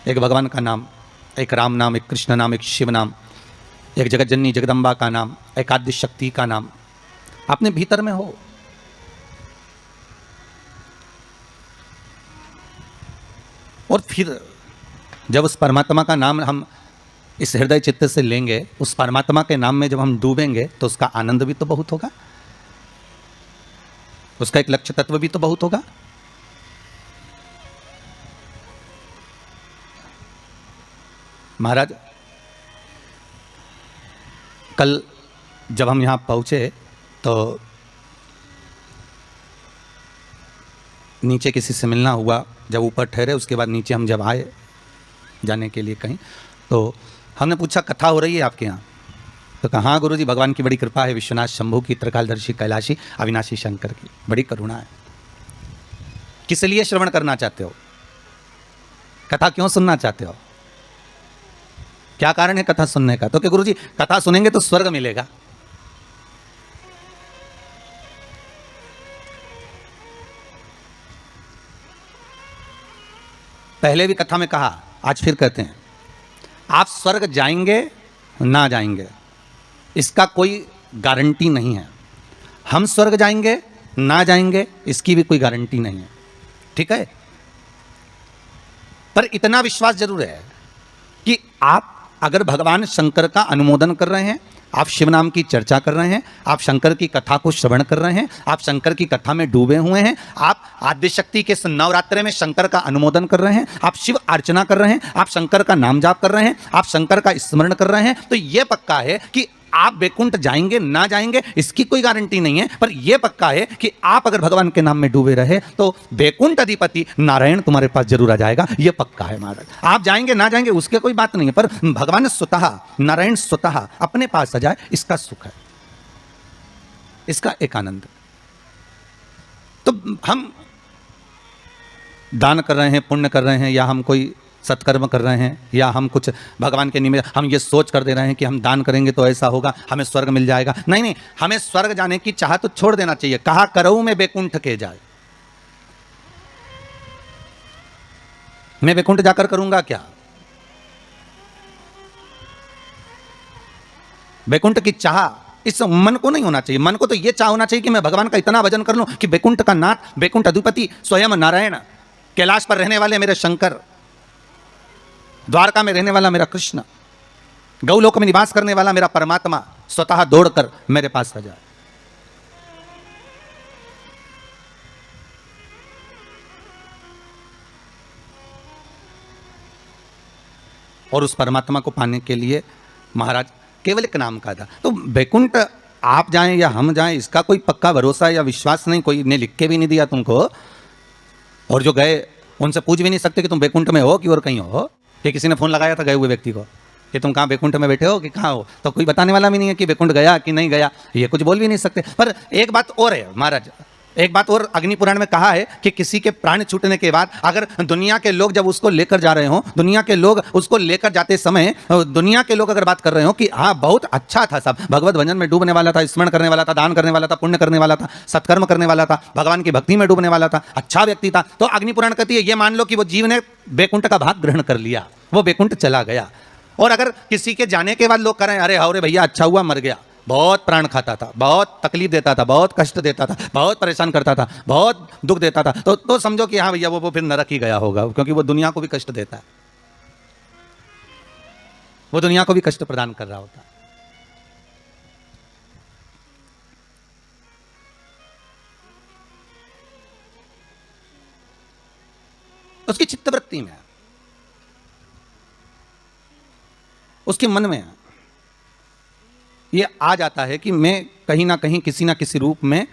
एक भगवान का नाम, एक राम नाम, एक कृष्ण नाम, एक शिव नाम, एक जगतजननी जगदम्बा का नाम, एक आद्य शक्ति का नाम अपने भीतर में हो। और फिर जब उस परमात्मा का नाम हम इस हृदय चित्त से लेंगे, उस परमात्मा के नाम में जब हम डूबेंगे तो उसका आनंद भी तो बहुत होगा, उसका एक लक्ष्य तत्व भी तो बहुत होगा। महाराज, कल जब हम यहां पहुंचे तो नीचे किसी से मिलना हुआ, जब ऊपर ठहरे उसके बाद नीचे हम जब आए जाने के लिए कहीं, तो हमने पूछा कथा हो रही है आपके यहाँ? तो कहा हाँ गुरुजी, भगवान की बड़ी कृपा है, विश्वनाथ शंभू की, त्रिकालदर्शी कैलाशी अविनाशी शंकर की बड़ी करुणा है। किस लिए श्रवण करना चाहते हो? कथा क्यों सुनना चाहते हो? क्या कारण है कथा सुनने का? तो कि गुरुजी कथा सुनेंगे तो स्वर्ग मिलेगा। पहले भी कथा में कहा, आज फिर कहते हैं, आप स्वर्ग जाएंगे ना जाएंगे इसका कोई गारंटी नहीं है। हम स्वर्ग जाएंगे ना जाएंगे इसकी भी कोई गारंटी नहीं है, ठीक है? पर इतना विश्वास जरूर है कि आप अगर भगवान शंकर का अनुमोदन कर रहे हैं, आप शिव नाम की चर्चा कर रहे हैं, आप शंकर की कथा को श्रवण कर रहे हैं, आप शंकर की कथा में डूबे हुए हैं, आप आद्य शक्ति के नवरात्रे में शंकर का अनुमोदन कर रहे हैं, आप शिव अर्चना कर रहे हैं, आप शंकर का नाम जाप कर रहे हैं, आप शंकर का स्मरण कर रहे हैं, तो यह पक्का है कि आप बैकुंठ जाएंगे ना जाएंगे इसकी कोई गारंटी नहीं है। पर यह पक्का है कि आप अगर भगवान के नाम में डूबे रहे तो बैकुंठ अधिपति नारायण तुम्हारे पास जरूर आ जाएगा, यह पक्का है महाराज। आप जाएंगे ना जाएंगे उसके कोई बात नहीं है, पर भगवान स्वतः, नारायण स्वतः अपने पास आ जाए, इसका सुख है, इसका एक आनंद। तो हम दान कर रहे हैं, पुण्य कर रहे हैं, या हम कोई सत्कर्म कर रहे हैं, या हम कुछ भगवान के निमित्त हम ये सोच कर दे रहे हैं कि हम दान करेंगे तो ऐसा होगा, हमें स्वर्ग मिल जाएगा। नहीं नहीं, हमें स्वर्ग जाने की चाह तो छोड़ देना चाहिए। कहा करऊं मैं बैकुंठ के जाए, मैं बैकुंठ जाकर करूंगा क्या? बैकुंठ की चाह इस मन को नहीं होना चाहिए। मन को तो यह चाह होना चाहिए कि मैं भगवान का इतना भजन कर लूं कि बैकुंठ का नाथ, बैकुंठ अधिपति स्वयं नारायण, कैलाश पर रहने वाले मेरे शंकर, द्वारका में रहने वाला मेरा कृष्ण, गौलोक में निवास करने वाला मेरा परमात्मा स्वतः दौड़कर मेरे पास आ जाए। और उस परमात्मा को पाने के लिए महाराज केवल एक नाम का था। तो बैकुंठ आप जाएं या हम जाएं इसका कोई पक्का भरोसा या विश्वास नहीं, कोई ने लिख के भी नहीं दिया तुमको। और जो गए उनसे पूछ भी नहीं सकते कि तुम बैकुंठ में हो कि और कहीं हो, कि किसी ने फोन लगाया था गए हुए व्यक्ति को कि तुम कहाँ बैकुंठ में बैठे हो कि कहाँ हो, तो कोई बताने वाला भी नहीं है कि बैकुंठ गया कि नहीं गया, ये कुछ बोल भी नहीं सकते। पर एक बात और है महाराज, एक बात और अग्नि पुराण में कहा है कि किसी के प्राण छूटने के बाद अगर दुनिया के लोग जब उसको लेकर जा रहे हो, दुनिया के लोग उसको लेकर जाते समय दुनिया के लोग अगर बात कर रहे हो कि हाँ बहुत अच्छा था, सब भगवत भजन में डूबने वाला था, स्मरण करने वाला था, दान करने वाला था, पुण्य करने वाला था, सत्कर्म करने वाला था, भगवान की भक्ति में डूबने वाला था, अच्छा व्यक्ति था, तो अग्नि पुराण कहती है ये मान लो कि वो जीव ने बैकुंठ का भाग ग्रहण कर लिया, वो बैकुंठ चला गया। और अगर किसी के जाने के बाद लोग करें अरे अरे भैया अच्छा हुआ मर गया, बहुत प्राण खाता था, बहुत तकलीफ देता था, बहुत कष्ट देता था, बहुत परेशान करता था, बहुत दुख देता था, तो समझो कि हाँ भैया वो फिर नरक ही गया होगा, क्योंकि वो दुनिया को भी कष्ट देता है, वो दुनिया को भी कष्ट प्रदान कर रहा होता है। उसकी चित्तवृत्ति में, उसके मन में ये आ जाता है कि मैं कहीं ना कहीं किसी ना किसी रूप में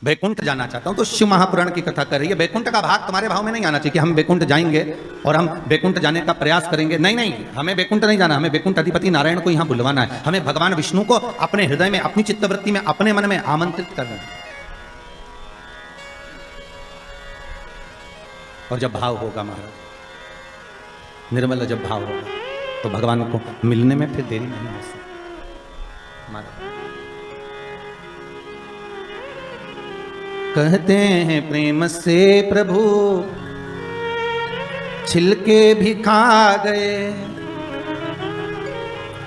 बैकुंठ जाना चाहता हूं। तो शिव महापुराण की कथा कर रही है बैकुंठ का भाग तुम्हारे भाव में नहीं आना चाहिए कि हम बैकुंठ जाएंगे और हम बैकुंठ जाने का प्रयास करेंगे। नहीं नहीं, हमें बैकुंठ नहीं जाना, हमें बैकुंठ अधिपति नारायण को यहां बुलवाना है, हमें भगवान विष्णु को अपने हृदय में, अपनी चित्तवृत्ति में, अपने मन में आमंत्रित करना है। और जब भाव होगा महाराज, निर्मल जब भाव होगा तो भगवान को मिलने में फिर देरी नहीं हो सकती महाराज। कहते हैं प्रेम से प्रभु छिलके भी खा गए।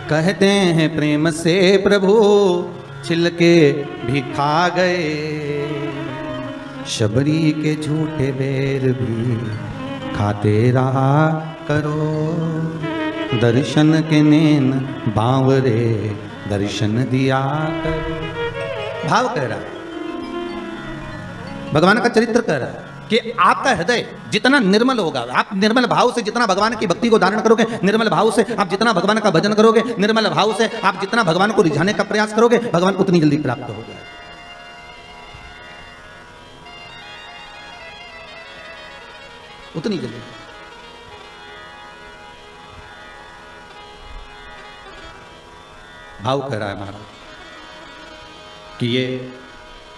कहते हैं प्रेम से प्रभु छिलके भी खा गए, शबरी के झूठे बेर भी खाते रहा करो। दर्शन के नैन बांवरे दर्शन दिया करो। भाव कह रहा है, भगवान का चरित्र कह रहा है कि आपका हृदय जितना निर्मल होगा, आप निर्मल भाव से जितना भगवान की भक्ति को धारण करोगे, निर्मल भाव से आप जितना भगवान का भजन करोगे, निर्मल भाव से आप जितना भगवान को रिझाने का प्रयास करोगे, भगवान उतनी जल्दी प्राप्त हो जाए। उतनी जल्दी। भाव कह रहा है महाराज कि ये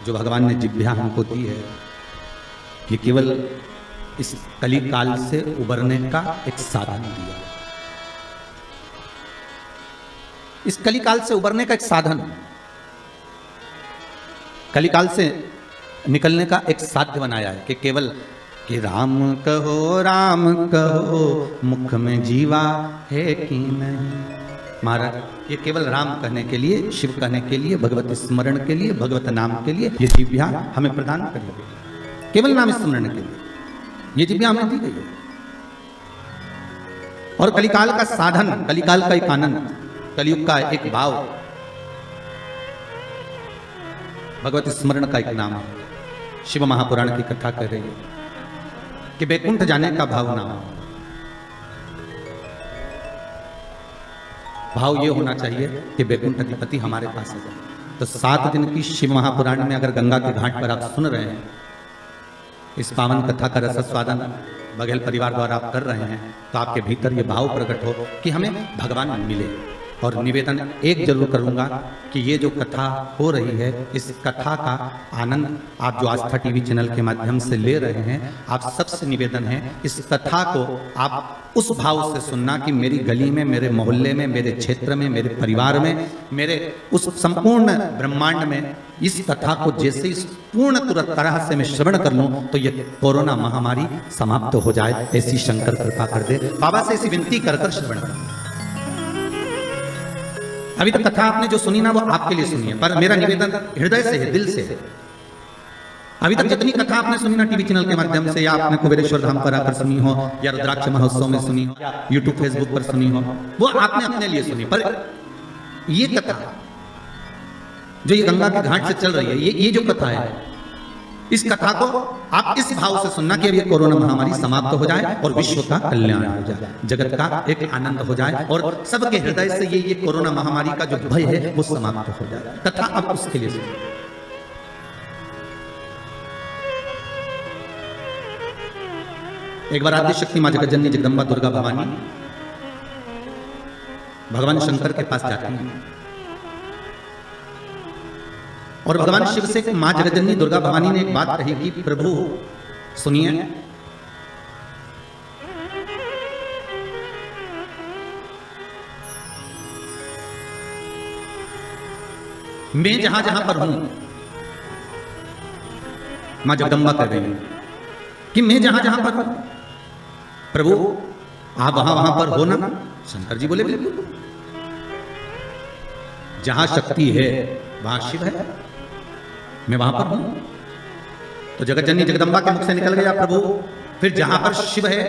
जो भगवान ने जिह्वा हमको दी है, ये केवल इस कली काल से उबरने का एक साधन दिया। इस कली काल से उबरने का एक साधन, कली काल से निकलने का एक साध्य बनाया है कि केवल कि राम कहो मुख में जीवा है कि नहीं। महाराज ये केवल राम कहने के लिए, शिव कहने के लिए, भगवत स्मरण के लिए, भगवत नाम के लिए ये जिह्वा हमें प्रदान करेगी। केवल नाम स्मरण के लिए ये जिह्वा हमें दी गई है। और कलिकाल का साधन, कलिकाल का एक आनंद, कलयुग का एक भाव भगवत स्मरण का एक नाम है। शिव महापुराण की कथा कह रही है कि बैकुंठ जाने का भाव ना हो। भाव ये होना चाहिए कि बैकुंठ अधिपति हमारे पास है। तो 7 दिन की शिव महापुराण में अगर गंगा के घाट पर आप सुन रहे हैं, इस पावन कथा का रसस्वादन बघेल परिवार द्वारा आप कर रहे हैं, तो आपके भीतर ये भाव प्रकट हो कि हमें भगवान मिले। और निवेदन एक जरूर करूंगा कि ये जो कथा हो रही है, इस कथा का आनंद आप जो आस्था टीवी चैनल के माध्यम से ले रहे हैं, आप सबसे निवेदन है इस कथा को आप उस भाव से सुनना कि मेरी गली में, मेरे मोहल्ले में, मेरे क्षेत्र में, मेरे परिवार में, मेरे उस संपूर्ण ब्रह्मांड में इस कथा को जैसे इस पूर्ण तरह से मैं श्रवण कर लूं तो ये कोरोना महामारी समाप्त हो जाए, ऐसी शंकर कृपा कर दे। बाबा से ऐसी विनती कर कर श्रवण करें। अभी तक कथा आपने जो सुनी ना वो आपके लिए सुनी है, पर मेरा निवेदन हृदय से है, दिल से है। अभी तक जितनी कथा आपने सुनी ना टीवी चैनल के माध्यम से, या आपने कुबेरेश्वर धाम पर आकर सुनी हो, या रुद्राक्ष महोत्सव में सुनी हो, या यूट्यूब फेसबुक पर सुनी हो, वो आपने अपने लिए सुनी। पर ये कथा जो ये गंगा के घाट से चल रही है, ये जो कथा है, इस कथा को आप इस भाव से सुनना कि अब ये कोरोना महामारी समाप्त हो जाए और विश्व का कल्याण हो जाए, जगत का एक आनंद हो जाए और सबके हृदय से ये कोरोना महामारी का जो भय है वो समाप्त हो जाए। कथा आप उसके लिए सुनिए। एक बार आद्य शक्ति मां जगतजननी जगदम्बा दुर्गा भवानी भगवान शंकर के पास जाती हैं और भगवान शिव से मां जगतजननी दुर्गा भवानी ने एक बात कही कि प्रभु सुनिए, मैं जहां जहां पर हूं, मां जगदम्बा कह रही है कि मैं जहां जहां पर हूं, प्रभु आप वहां वहां पर हो ना। शंकर जी बोले बिल्कुल, जहां शक्ति है वहां शिव है, मैं वहां पर हूं। तो जगतजननी जगदम्बा के मुख से निकल गया प्रभु, फिर जहां पर शिव है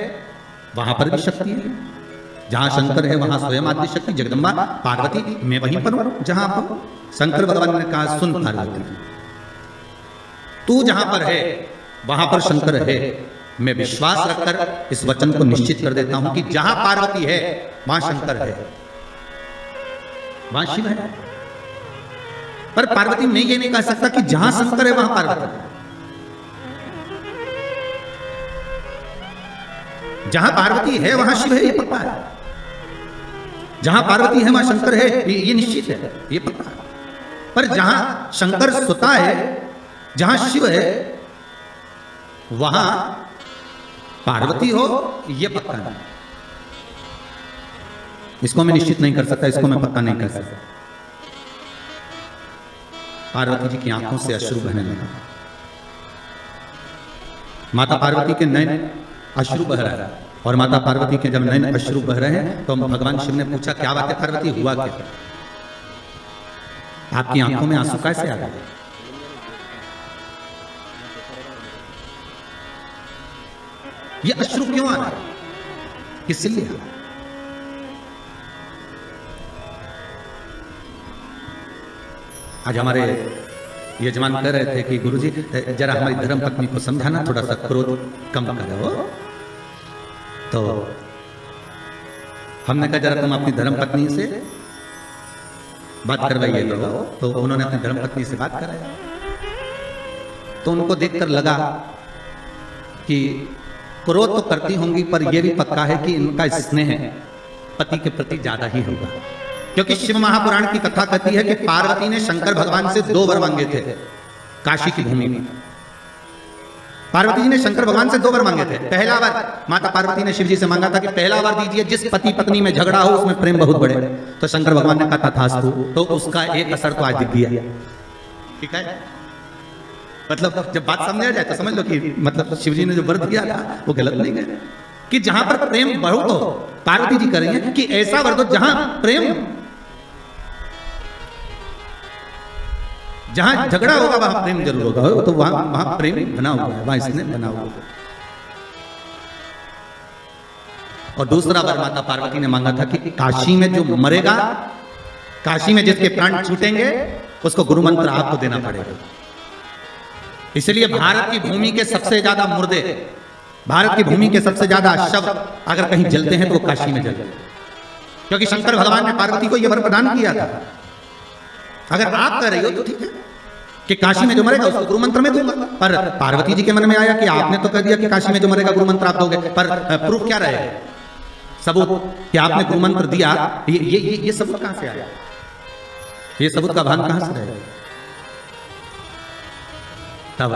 वहां पर भी शक्ति है, जहां शंकर है वहां स्वयं आदि शक्ति जगदम्बा पार्वती, मैं वहीं पर हूं जहां पर। शंकर भगवान ने कहा सुन पार्वती, तू जहां पर है वहां पर शंकर है। मैं विश्वास रखकर इस वचन को निश्चित कर देता हूं कि जहां पार्वती है वहां शंकर है, वहां शिव है। पर पार्वती मैं ये नहीं कह सकता कि जहां शंकर है वहां पार्वती है। जहां पार्वती है वहां शिव है, ये पक्का है। जहां पार्वती है वहां शंकर है, ये निश्चित है, ये पक्का है। पर जहां शंकर सुता है, जहां शिव है वहां पार्वती हो, ये पक्का है। इसको मैं निश्चित नहीं कर सकता, इसको मैं पक्का नहीं कर सकता। पार्वती जी की आंखों से अश्रु बहने लगा। माता पार्वती के नयन अश्रु बह रहा है। और माता पार्वती के जब नयन अश्रु बह रहे हैं तो भगवान शिव ने पूछा क्या बात है पार्वती, हुआ क्या, आपकी आंखों में आंसू कैसे आ गए? ये अश्रु क्यों आ रहा है, किस लिए? आज हमारे यजमान कह रहे थे कि गुरुजी जरा हमारी धर्म पत्नी को समझाना, थोड़ा सा क्रोध कम करो। तो हमने कहा जरा तुम अपनी धर्म पत्नी से बात करवाइए लो। तो उन्होंने अपनी धर्म पत्नी से बात कराया तो उनको देखकर लगा कि क्रोध तो करती होंगी पर यह भी पक्का है कि इनका स्नेह पति के प्रति ज्यादा ही होगा, क्योंकि शिव महापुराण की कथा कहती है कि पार्वती ने शंकर भगवान से 2 वर मांगे थे काशी की भूमि में। पार्वती जी ने शंकर भगवान से 2 वर मांगे थे। पहला वर माता पार्वती ने शिव जी से मांगा था कि पहला वर दीजिए जिस पति पत्नी में झगड़ा हो उसमें प्रेम बहुत बढ़े। तो शंकर भगवान ने कहा तथास्तु, तो उसका एक असर तो आज दिख गया। ठीक है, मतलब जब बात समझ आ जाए तो समझ लो कि मतलब शिव जी ने जो वर दिया था वो गलत नहीं गया, कि जहां पर प्रेम बहुत हो, पार्वती जी कर रही है कि ऐसा वर दो जहां प्रेम, जहां झगड़ा होगा वहां प्रेम जरूर होगा। तो वहां प्रेम बना हुआ है, वहां इसने बना हुआ है। और दूसरा वर माता पार्वती ने मांगा था कि काशी में जो मरेगा, काशी में जिसके प्राण छूटेंगे उसको गुरु मंत्र आपको देना पड़ेगा। इसलिए भारत की भूमि के सबसे ज्यादा मुर्दे, भारत की भूमि के सबसे ज्यादा शव अगर कहीं जलते हैं तो वो काशी में जलते हैं, क्योंकि शंकर भगवान ने पार्वती को यह वर प्रदान किया था। अगर आप कह रही हो तो ठीक है कि काशी में जो मरेगा उसको गुरु मंत्र में दूंगा, पर पार्वती जी के मन में आया कि आपने तो कह दिया कि काशी में जो मरेगा गुरु मंत्र आप दोगे, पर प्रूफ क्या रहे, सबूत कि आपने गुरु मंत्र दिया, ये सबूत कहां से आया, ये सबूत का भान कहां से रहेगा? तब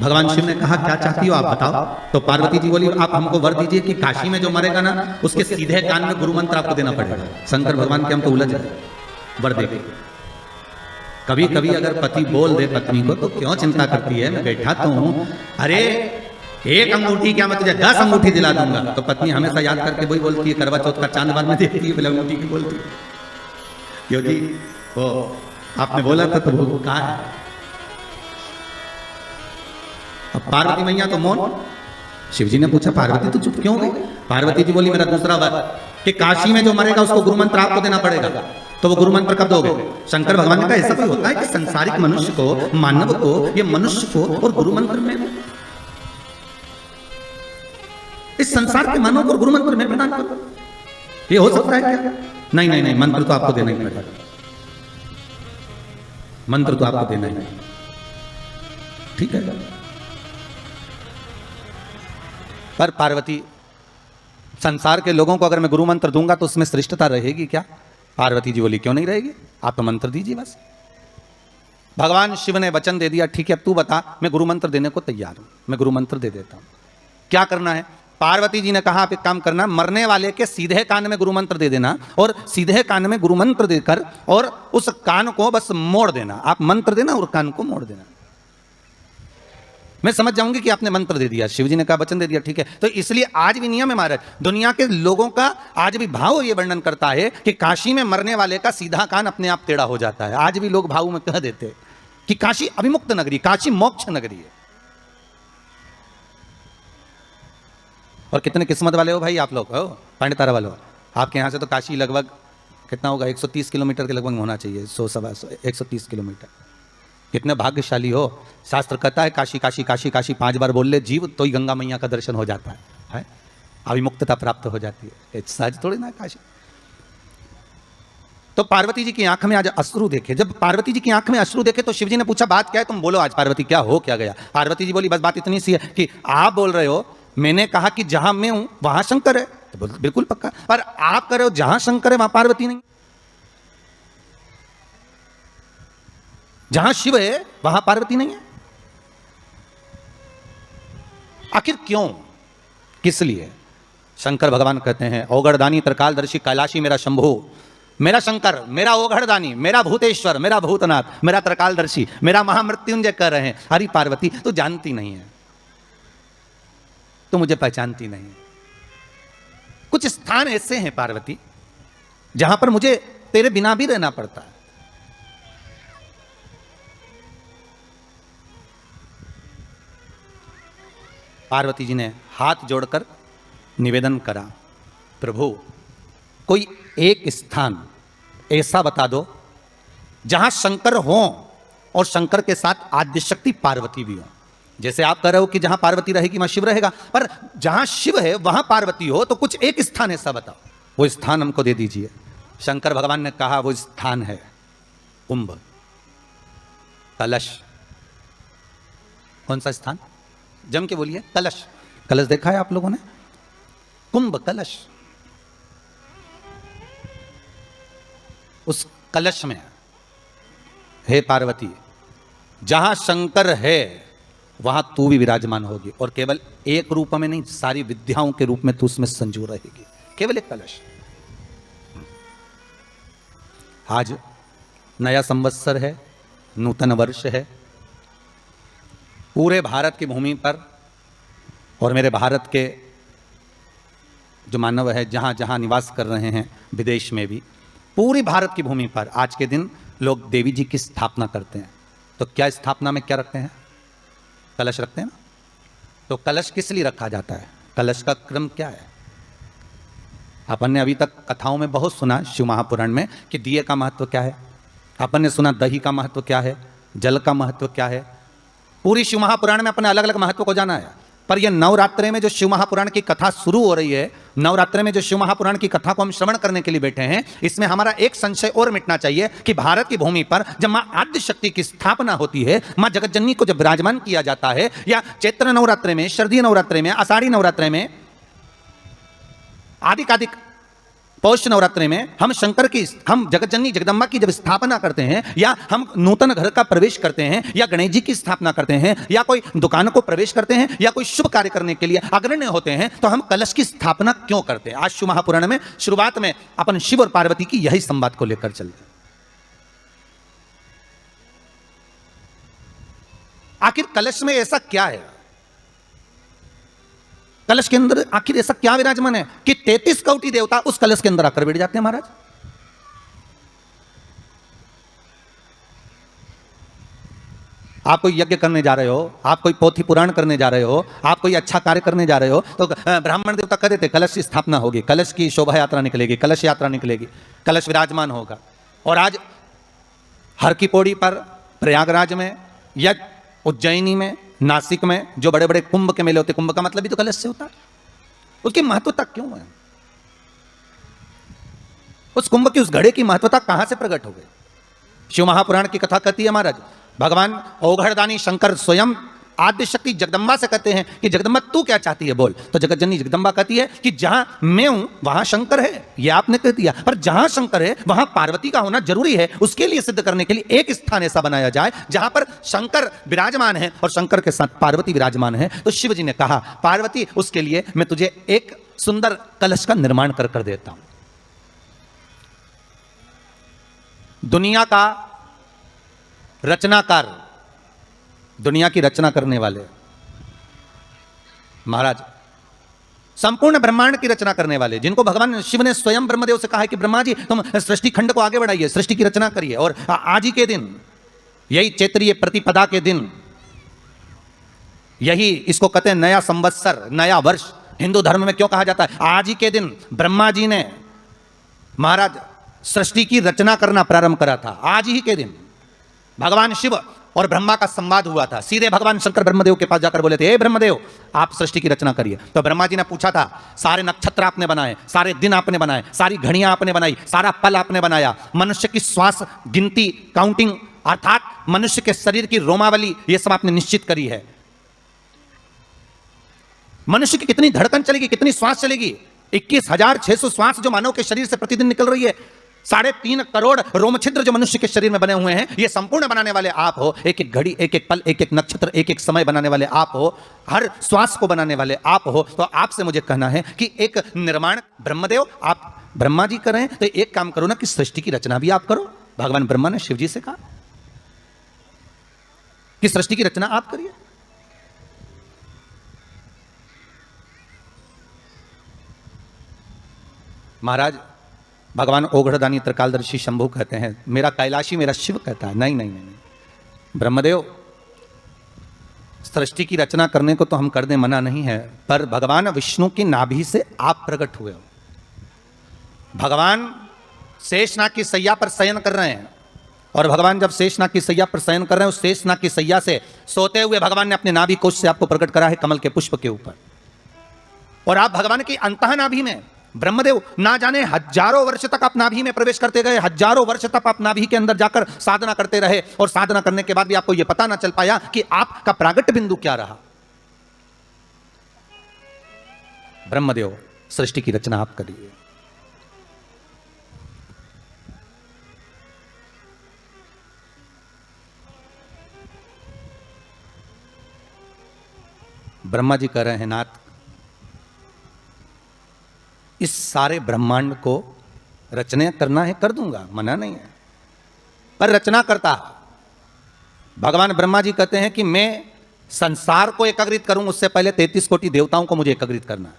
भगवान शिव ने कहा क्या चाहती हो आप बताओ। तो पार्वती जी बोली आप हमको वर दीजिए कि काशी में जो मरेगा ना उसके सीधे कान में गुरु मंत्र आपको देना पड़ेगा। शंकर भगवान के हम तो उलझ गए, वर दे। कभी कभी अगर पति बोल दे पत्नी को तो क्यों चिंता करती है, मैं बैठा तो हूं, अरे एक अंगूठी क्या मैं तुझे 10 अंगूठी दिला दूंगा। तो पत्नी हमेशा याद करके वही बोलती है, करवा चौथ का चांद बाद में देखती है, अंगूठी की बोलती है, क्योंकि वो आपने बोला था तो वो कहा है। अब पार्वती मैया तो मौन। शिव जी ने पूछा पार्वती तू चुप क्यों गई? पार्वती जी बोली मेरा दूसरा वर कि काशी में जो मरेगा उसको गुरु मंत्र आपको देना पड़ेगा। तो वो गुरु मंत्र कब दोगे? शंकर भगवान ने कहा ऐसा कोई होता है कि संसारिक मनुष्य को, मानव को, ये मनुष्य को और गुरु मंत्र में, इस संसार के मानव को गुरु मंत्र में प्रदान करो, ये हो सकता है क्या? नहीं नहीं नहीं, मंत्र तो आपको देना ही पड़ेगा, मंत्र तो आपको देना ही। ठीक है, पर पार्वती संसार के लोगों को अगर मैं गुरु मंत्र दूंगा तो उसमें श्रेष्ठता रहेगी क्या? पार्वती जी बोली क्यों नहीं रहेगी, आप तो मंत्र दीजिए बस। भगवान शिव ने वचन दे दिया ठीक है अब तू बता, मैं गुरु मंत्र देने को तैयार हूं, मैं गुरु मंत्र दे देता हूं, क्या करना है? पार्वती जी ने कहा आप एक काम करना, मरने वाले के सीधे कान में गुरु मंत्र दे देना और सीधे कान में गुरु मंत्र देकर और उस कान को बस मोड़ देना। आप मंत्र देना और कान को मोड़ देना, मैं समझ जाऊंगी कि आपने मंत्र दे दिया। शिव जी ने कहा वचन दे दिया ठीक है। तो इसलिए आज भी नियम है महाराज, दुनिया के लोगों का आज भी भाव ये वर्णन करता है कि काशी में मरने वाले का सीधा कान अपने आप टेढ़ा हो जाता है। आज भी लोग भाव में कह देते हैं कि काशी अभिमुक्त नगरी, काशी मोक्ष नगरी है। और कितने किस्मत वाले हो भाई आप लोग, हो पांडेतारा वालों, आपके यहाँ से तो काशी लगभग कितना होगा, 130 किलोमीटर के लगभग होना चाहिए, 130 किलोमीटर। कितने भाग्यशाली हो। शास्त्र कहता है काशी काशी काशी काशी 5 बार बोल ले जीव तो ही गंगा मैया का दर्शन हो जाता है? अभिमुक्तता प्राप्त हो जाती है, सहज थोड़ी ना काशी। तो पार्वती जी की आंख में आज अश्रु देखे। जब पार्वती जी की आंख में अश्रु देखे तो शिव जी ने पूछा बात क्या है, तुम बोलो आज पार्वती क्या हो क्या गया। पार्वती जी बोली बस बात इतनी सी है कि आप बोल रहे हो, मैंने कहा कि जहां मैं हूं वहां शंकर है, तो बिल्कुल पक्का, पर आप कह रहे हो जहां शंकर है वहां पार्वती नहीं, जहां शिव है वहां पार्वती नहीं है। आखिर क्यों, किस लिए? शंकर भगवान कहते हैं औगड़दानी त्रिकालदर्शी कैलाशी मेरा शंभु, मेरा शंकर, मेरा ओघड़दानी, मेरा भूतेश्वर, मेरा भूतनाथ, मेरा त्रिकालदर्शी, मेरा महामृत्युंजय कह रहे हैं। हरी पार्वती तू जानती नहीं है, तू मुझे पहचानती नहीं है, कुछ स्थान ऐसे हैं पार्वती जहां पर मुझे तेरे बिना भी रहना पड़ता है। पार्वती जी ने हाथ जोड़कर निवेदन करा, प्रभु कोई एक स्थान ऐसा बता दो जहां शंकर हो और शंकर के साथ आद्य शक्ति पार्वती भी हो। जैसे आप कह रहे हो कि जहां पार्वती रहेगी वहां शिव रहेगा, पर जहां शिव है वहां पार्वती हो, तो कुछ एक स्थान ऐसा बताओ, वो स्थान हमको दे दीजिए। शंकर भगवान ने कहा वो स्थान है कुंभ, कलश। कौन सा स्थान? जम के बोलिए। कलश। कलश देखा है आप लोगों ने? कुंभ कलश। उस कलश में हे पार्वती, जहां शंकर है वहां तू भी विराजमान होगी, और केवल एक रूप में नहीं, सारी विद्याओं के रूप में तू उसमें संजू रहेगी। केवल एक कलश। आज नया संवत्सर है, नूतन वर्ष है। पूरे भारत की भूमि पर और मेरे भारत के जो मानव है जहां जहां निवास कर रहे हैं, विदेश में भी, पूरी भारत की भूमि पर आज के दिन लोग देवी जी की स्थापना करते हैं। तो क्या स्थापना में क्या रखते हैं? कलश रखते हैं ना। तो कलश किस लिए रखा जाता है? कलश का क्रम क्या है? अपन ने अभी तक कथाओं में बहुत सुना, शिव महापुराण में, कि दिए का महत्व क्या है। अपन ने सुना दही का महत्व क्या है, जल का महत्व क्या है। पूरी शिव महापुराण में अपने अलग अलग महत्व को जाना है। पर यह नवरात्रे में जो शिव महापुराण की कथा शुरू हो रही है, नवरात्रे में जो शिव महापुराण की कथा को हम श्रवण करने के लिए बैठे हैं, इसमें हमारा एक संशय और मिटना चाहिए कि भारत की भूमि पर जब मां आद्य शक्ति की स्थापना होती है, मां जगतजननी को जब विराजमान किया जाता है, या चैत्र नवरात्रे में, शरदीय नवरात्रे में, आषाढ़ी नवरात्रे में, आदिकादिक पौष नवरात्रि में हम शंकर की, हम जगतजननी जगदम्बा की जब स्थापना करते हैं, या हम नूतन घर का प्रवेश करते हैं, या गणेश जी की स्थापना करते हैं, या कोई दुकान को प्रवेश करते हैं, या कोई शुभ कार्य करने के लिए अग्रण्य होते हैं, तो हम कलश की स्थापना क्यों करते हैं? आज शिव महापुराण में शुरुआत में अपन शिव और पार्वती की यही संवाद को लेकर चलते हैं। आखिर कलश में ऐसा क्या है? कलश के अंदर आखिर ऐसा क्या विराजमान है कि 33 कोटि देवता उस कलश के अंदर आकर बैठ जाते हैं? महाराज, आप कोई यज्ञ करने जा रहे हो, आप कोई पोथी पुराण करने जा रहे हो, आप कोई अच्छा कार्य करने जा रहे हो, तो ब्राह्मण देवता कह देते कलश की स्थापना होगी, कलश की शोभा यात्रा निकलेगी, कलश यात्रा निकलेगी, कलश विराजमान होगा। और आज हर की पौड़ी पर, प्रयागराज में, या उज्जैनी में, नासिक में जो बड़े बड़े कुंभ के मेले होते, कुंभ का मतलब भी तो कलश से होता है। उसकी महत्वता क्यों है? उस कुंभ की, उस घड़े की महत्वता कहां से प्रकट हो गई? शिव महापुराण की कथा कहती है महाराज, भगवान औघड़दानी शंकर स्वयं आद्य शक्ति जगदम्बा से कहते हैं कि जगदम्बा तू क्या चाहती है बोल। तो जगतजननी जगदम्बा कहती है कि जहां मैं हूं वहां शंकर है। यह आपने कह दिया, पर जहां शंकर है वहां पार्वती का होना जरूरी है। उसके लिए सिद्ध करने के लिए एक स्थान ऐसा बनाया जाए जहां पर शंकर विराजमान है और शंकर के साथ पार्वती विराजमान है। तो शिव जी ने कहा, पार्वती उसके लिए मैं तुझे एक सुंदर कलश का निर्माण कर देता हूं। दुनिया का रचनाकार, दुनिया की रचना करने वाले महाराज, संपूर्ण ब्रह्मांड की रचना करने वाले, जिनको भगवान शिव ने स्वयं ब्रह्मदेव से कहा है कि ब्रह्मा जी तुम सृष्टि खंड को आगे बढ़ाइए, सृष्टि की रचना करिए। और आज ही के दिन, यही चैत्रीय प्रतिपदा के दिन, यही इसको कहते हैं नया संवत्सर, नया वर्ष। हिंदू धर्म में क्यों कहा जाता है? आज ही के दिन ब्रह्मा जी ने महाराज सृष्टि की रचना करना प्रारंभ करा था। आज ही के दिन भगवान शिव और ब्रह्मा का संवाद हुआ था। सीधे भगवान शंकर ब्रह्मदेव के पास जाकर बोले थे, हे ब्रह्मदेव आप सृष्टि की रचना करिए। तो ब्रह्मा जी ने पूछा था, सारे नक्षत्र आपने बनाए, सारे दिन आपने बनाए, सारी घड़ियां आपने बनाई, सारा पल आपने बनाया, मनुष्य की श्वास गिनती, काउंटिंग, अर्थात मनुष्य के शरीर की रोमावली, यह सब आपने निश्चित करी है। मनुष्य की कितनी धड़कन चलेगी, कितनी श्वास चलेगी, 21,600 श्वास जो मानव के शरीर से प्रतिदिन निकल रही है, 3.5 करोड़ रोमछिद्र जो मनुष्य के शरीर में बने हुए हैं, ये संपूर्ण बनाने वाले आप हो। एक एक घड़ी, एक एक पल, एक एक नक्षत्र, एक एक समय बनाने वाले आप हो। हर श्वास को बनाने वाले आप हो। तो आपसे मुझे कहना है कि एक निर्माण ब्रह्मदेव, आप ब्रह्मा जी करें, तो एक काम करो ना कि सृष्टि की रचना भी आप करो। भगवान ब्रह्मा ने शिव जी से कहा कि सृष्टि की रचना आप करिए। महाराज भगवान ओघड़दानी त्रिकालदर्शी शंभु कहते हैं, मेरा कैलाशी मेरा शिव कहता है। नहीं नहीं नहीं, नहीं। ब्रह्मदेव, सृष्टि की रचना करने को तो हम कर दें, मना नहीं है, पर भगवान विष्णु की नाभि से आप प्रकट हुए हो। भगवान शेषनाग की सैया पर शयन कर रहे हैं, और भगवान जब शेषनाग की सैया पर शयन कर रहे हैं, उस शेषनाग की सैया से सोते हुए भगवान ने अपने नाभि कोश से आपको प्रकट करा है कमल के पुष्प के ऊपर। और आप भगवान की अंतः नाभि में, ब्रह्मदेव ना जाने हजारों वर्ष तक आप नाभि में प्रवेश करते गए, हजारों वर्ष तक आप नाभि के अंदर जाकर साधना करते रहे, और साधना करने के बाद भी आपको यह पता ना चल पाया कि आपका प्रागट बिंदु क्या रहा। ब्रह्मदेव, सृष्टि की रचना आप करिए। ब्रह्मा जी कह रहे हैं, नाथ इस सारे ब्रह्मांड को रचना करना है, कर दूंगा, मना नहीं है, पर रचना करता भगवान ब्रह्मा जी कहते हैं कि मैं संसार को एकत्रित करूं, उससे पहले 33 कोटि देवताओं को मुझे एकत्रित करना है,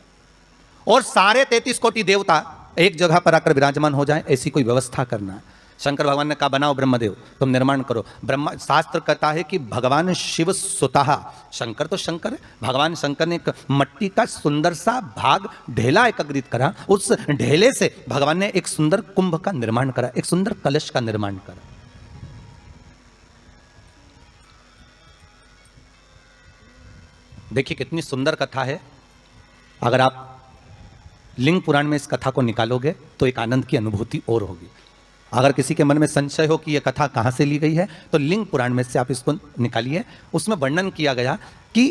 और सारे 33 कोटि देवता एक जगह पर आकर विराजमान हो जाएं, ऐसी कोई व्यवस्था करना है। शंकर भगवान ने कहा, बनाओ ब्रह्मदेव, तुम निर्माण करो। ब्रह्मा, शास्त्र कहता है कि भगवान शिव स्वतः, शंकर तो शंकर है, भगवान शंकर ने एक मट्टी का सुंदर सा भाग ढेला एकत्रित करा, उस ढेले से भगवान ने एक सुंदर कुंभ का निर्माण करा, एक सुंदर कलश का निर्माण करा। देखिए कितनी सुंदर कथा है। अगर आप लिंग पुराण में इस कथा को निकालोगे तो एक आनंद की अनुभूति और होगी। अगर किसी के मन में संशय हो कि यह कथा कहां से ली गई है, तो लिंग पुराण में से आप इसको निकालिए। उसमें वर्णन किया गया कि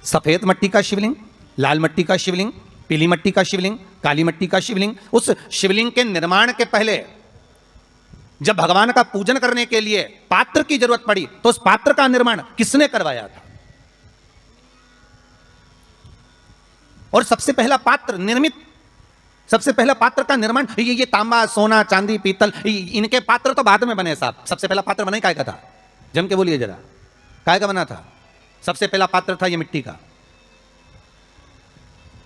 सफेद मट्टी का शिवलिंग, लाल मट्टी का शिवलिंग, पीली मट्टी का शिवलिंग, काली मट्टी का शिवलिंग, उस शिवलिंग के निर्माण के पहले जब भगवान का पूजन करने के लिए पात्र की जरूरत पड़ी, तो उस पात्र का निर्माण किसने करवाया था? और सबसे पहला पात्र निर्मित, सबसे पहला पात्र का निर्माण, ये तांबा, सोना, चांदी, पीतल, इनके पात्र तो बाद में बने साहब। सबसे पहला पात्र बना काय का था? जम के बोलिए जरा, काय का बना था? सबसे पहला पात्र था ये मिट्टी का।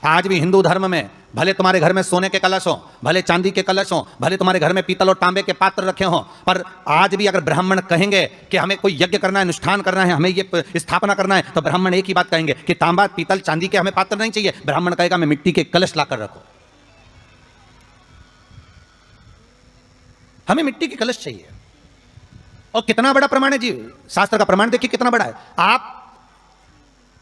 आज भी हिंदू धर्म में भले तुम्हारे घर में सोने के कलश हो, भले चांदी के कलश हो, भले तुम्हारे घर में पीतल और तांबे के पात्र रखे हो, पर आज भी अगर ब्राह्मण कहेंगे कि हमें कोई यज्ञ करना है, अनुष्ठान करना है, हमें ये स्थापना करना है, तो ब्राह्मण एक ही बात कहेंगे कि तांबा, पीतल, चांदी के हमें पात्र नहीं चाहिए। ब्राह्मण कहेगा हमें मिट्टी के कलश लाकर रखो, हमें मिट्टी के कलश चाहिए। और कितना बड़ा प्रमाण है जी, शास्त्र का प्रमाण देखिए कितना बड़ा है। आप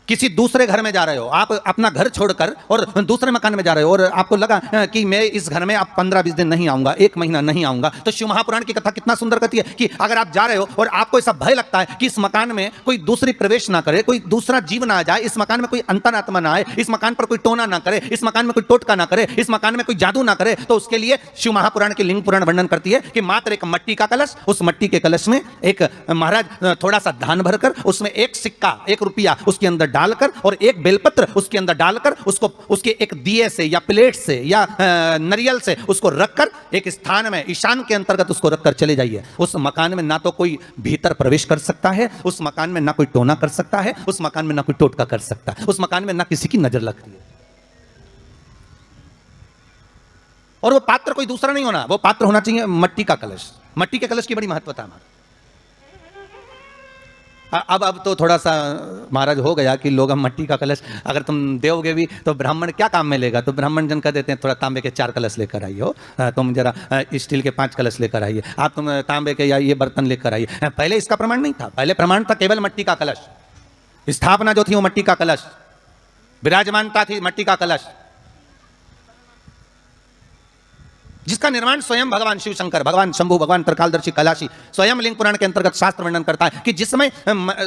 किसी दूसरे घर में जा रहे हो, आप अपना घर छोड़कर और दूसरे मकान में जा रहे हो, और आपको लगा कि मैं इस घर में अब 15-20 दिन नहीं आऊंगा, 1 महीना नहीं आऊंगा, तो शिव महापुराण की कथा कितना सुंदर कहती है कि अगर आप जा रहे हो और आपको ऐसा भय लगता है कि इस मकान में कोई दूसरी प्रवेश ना करे, कोई दूसरा जीव ना आ जाए, इस मकान में कोई अंतरात्मा ना आए, इस मकान पर कोई टोना ना करे, इस मकान में कोई टोटका ना करे, इस मकान में कोई जादू ना करे, तो उसके लिए शिव महापुराण की लिंग पुराण वर्णन करती है कि मात्र एक मट्टी का कलश, उस मट्टी के कलश में एक महाराज थोड़ा सा धान भरकर, उसमें एक सिक्का, 1 रुपया उसके अंदर डालकर, और एक बेलपत्र उसके अंदर डालकर, उसको उसके एक दिए से या प्लेट से या नरियल से उसको रखकर एक स्थान में ईशान के अंतर्गत उसको रखकर चले जाइए। उस मकान में ना तो कोई भीतर प्रवेश कर सकता है, उस मकान में ना कोई टोना कर सकता है, उस मकान में ना कोई टोटका कर सकता है, उस मकान में ना किसी की नजर लगती है। और वो पात्र कोई दूसरा नहीं होना, वो पात्र होना चाहिए मट्टी का कलश। मट्टी के कलश की बड़ी महत्वता है। अब तो थोड़ा सा महाराज हो गया कि लोग हम मट्टी का कलश अगर तुम दोगे भी तो ब्राह्मण क्या काम में लेगा, तो ब्राह्मण जन कह देते हैं थोड़ा तांबे के 4 कलश लेकर आइए हो, तुम जरा स्टील के 5 कलश लेकर आइए, आप तुम तांबे के या ये बर्तन लेकर आइए। पहले इसका प्रमाण नहीं था, पहले प्रमाण था केवल मट्टी का कलश। स्थापना जो थी वो मट्टी का कलश, विराजमानता थी मट्टी का कलश, जिसका निर्माण स्वयं भगवान शिव शंकर, भगवान शंभु, भगवान त्रिकालदर्शी कैलाशी स्वयं लिंग पुराण के अंतर्गत शास्त्र वर्णन करता है कि जिसमें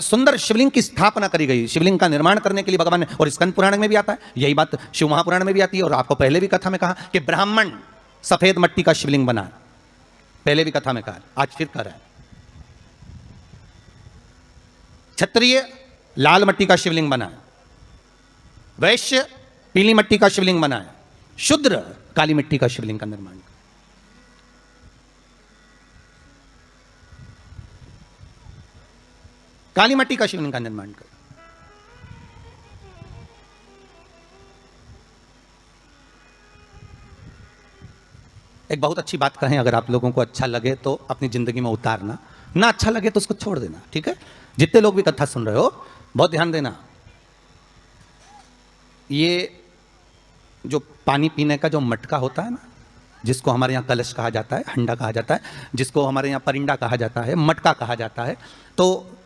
सुंदर शिवलिंग की स्थापना करी गई। शिवलिंग का निर्माण करने के लिए भगवान ने, और स्कंद पुराण में भी आता है यही बात, शिव महापुराण में भी आती है, और आपको पहले भी कथा में कहा कि ब्राह्मण सफेद मट्टी का शिवलिंग बना, पहले भी कथा में कहा, आज फिर कह रहा है। क्षत्रिय लाल मट्टी का शिवलिंग बना, वैश्य पीली मट्टी का शिवलिंग बना, शूद्र काली मिट्टी का शिवलिंग का निर्माण। काली मट्टी का शिवलिंग का निर्माण कर। एक बहुत अच्छी बात कहें, अगर आप लोगों को अच्छा लगे तो अपनी ज़िंदगी में उतारना, ना अच्छा लगे तो उसको छोड़ देना, ठीक है। जितने लोग भी कथा सुन रहे हो बहुत ध्यान देना। ये जो पानी पीने का जो मटका होता है ना, जिसको हमारे यहाँ कलश कहा जाता है, हंडा कहा जाता है, जिसको हमारे यहाँ परिंडा कहा जाता है, मटका कहा जाता है, तो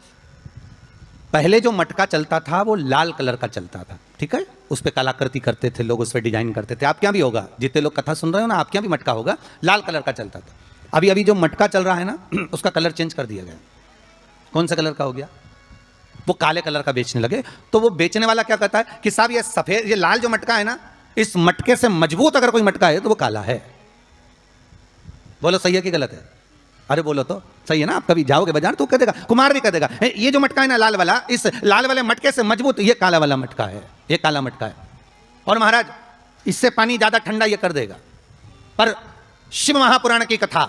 पहले जो मटका चलता था वो लाल कलर का चलता था, ठीक है। उस पर कलाकृति करते थे लोग, उस पर डिजाइन करते थे। आपके यहाँ भी होगा, जितने लोग कथा सुन रहे हो ना, आपके यहाँ भी मटका होगा, लाल कलर का चलता था। अभी अभी जो मटका चल रहा है ना, उसका कलर चेंज कर दिया गया। कौन सा कलर का हो गया? वो काले कलर का बेचने लगे। तो वो बेचने वाला क्या कहता है कि साहब ये सफेद, ये लाल जो मटका है ना, इस मटके से मजबूत अगर कोई मटका है तो वो काला है। बोलो सही है कि गलत है? अरे बोलो तो सही है ना। आप कभी जाओगे बाजार तो कह देगा, कुमार भी कह देगा, ये जो मटका है ना लाल वाला, इस लाल वाले मटके से मजबूत ये काला वाला मटका है, ये काला मटका है। और महाराज इससे पानी ज्यादा ठंडा ये कर देगा। पर शिव महापुराण की कथा,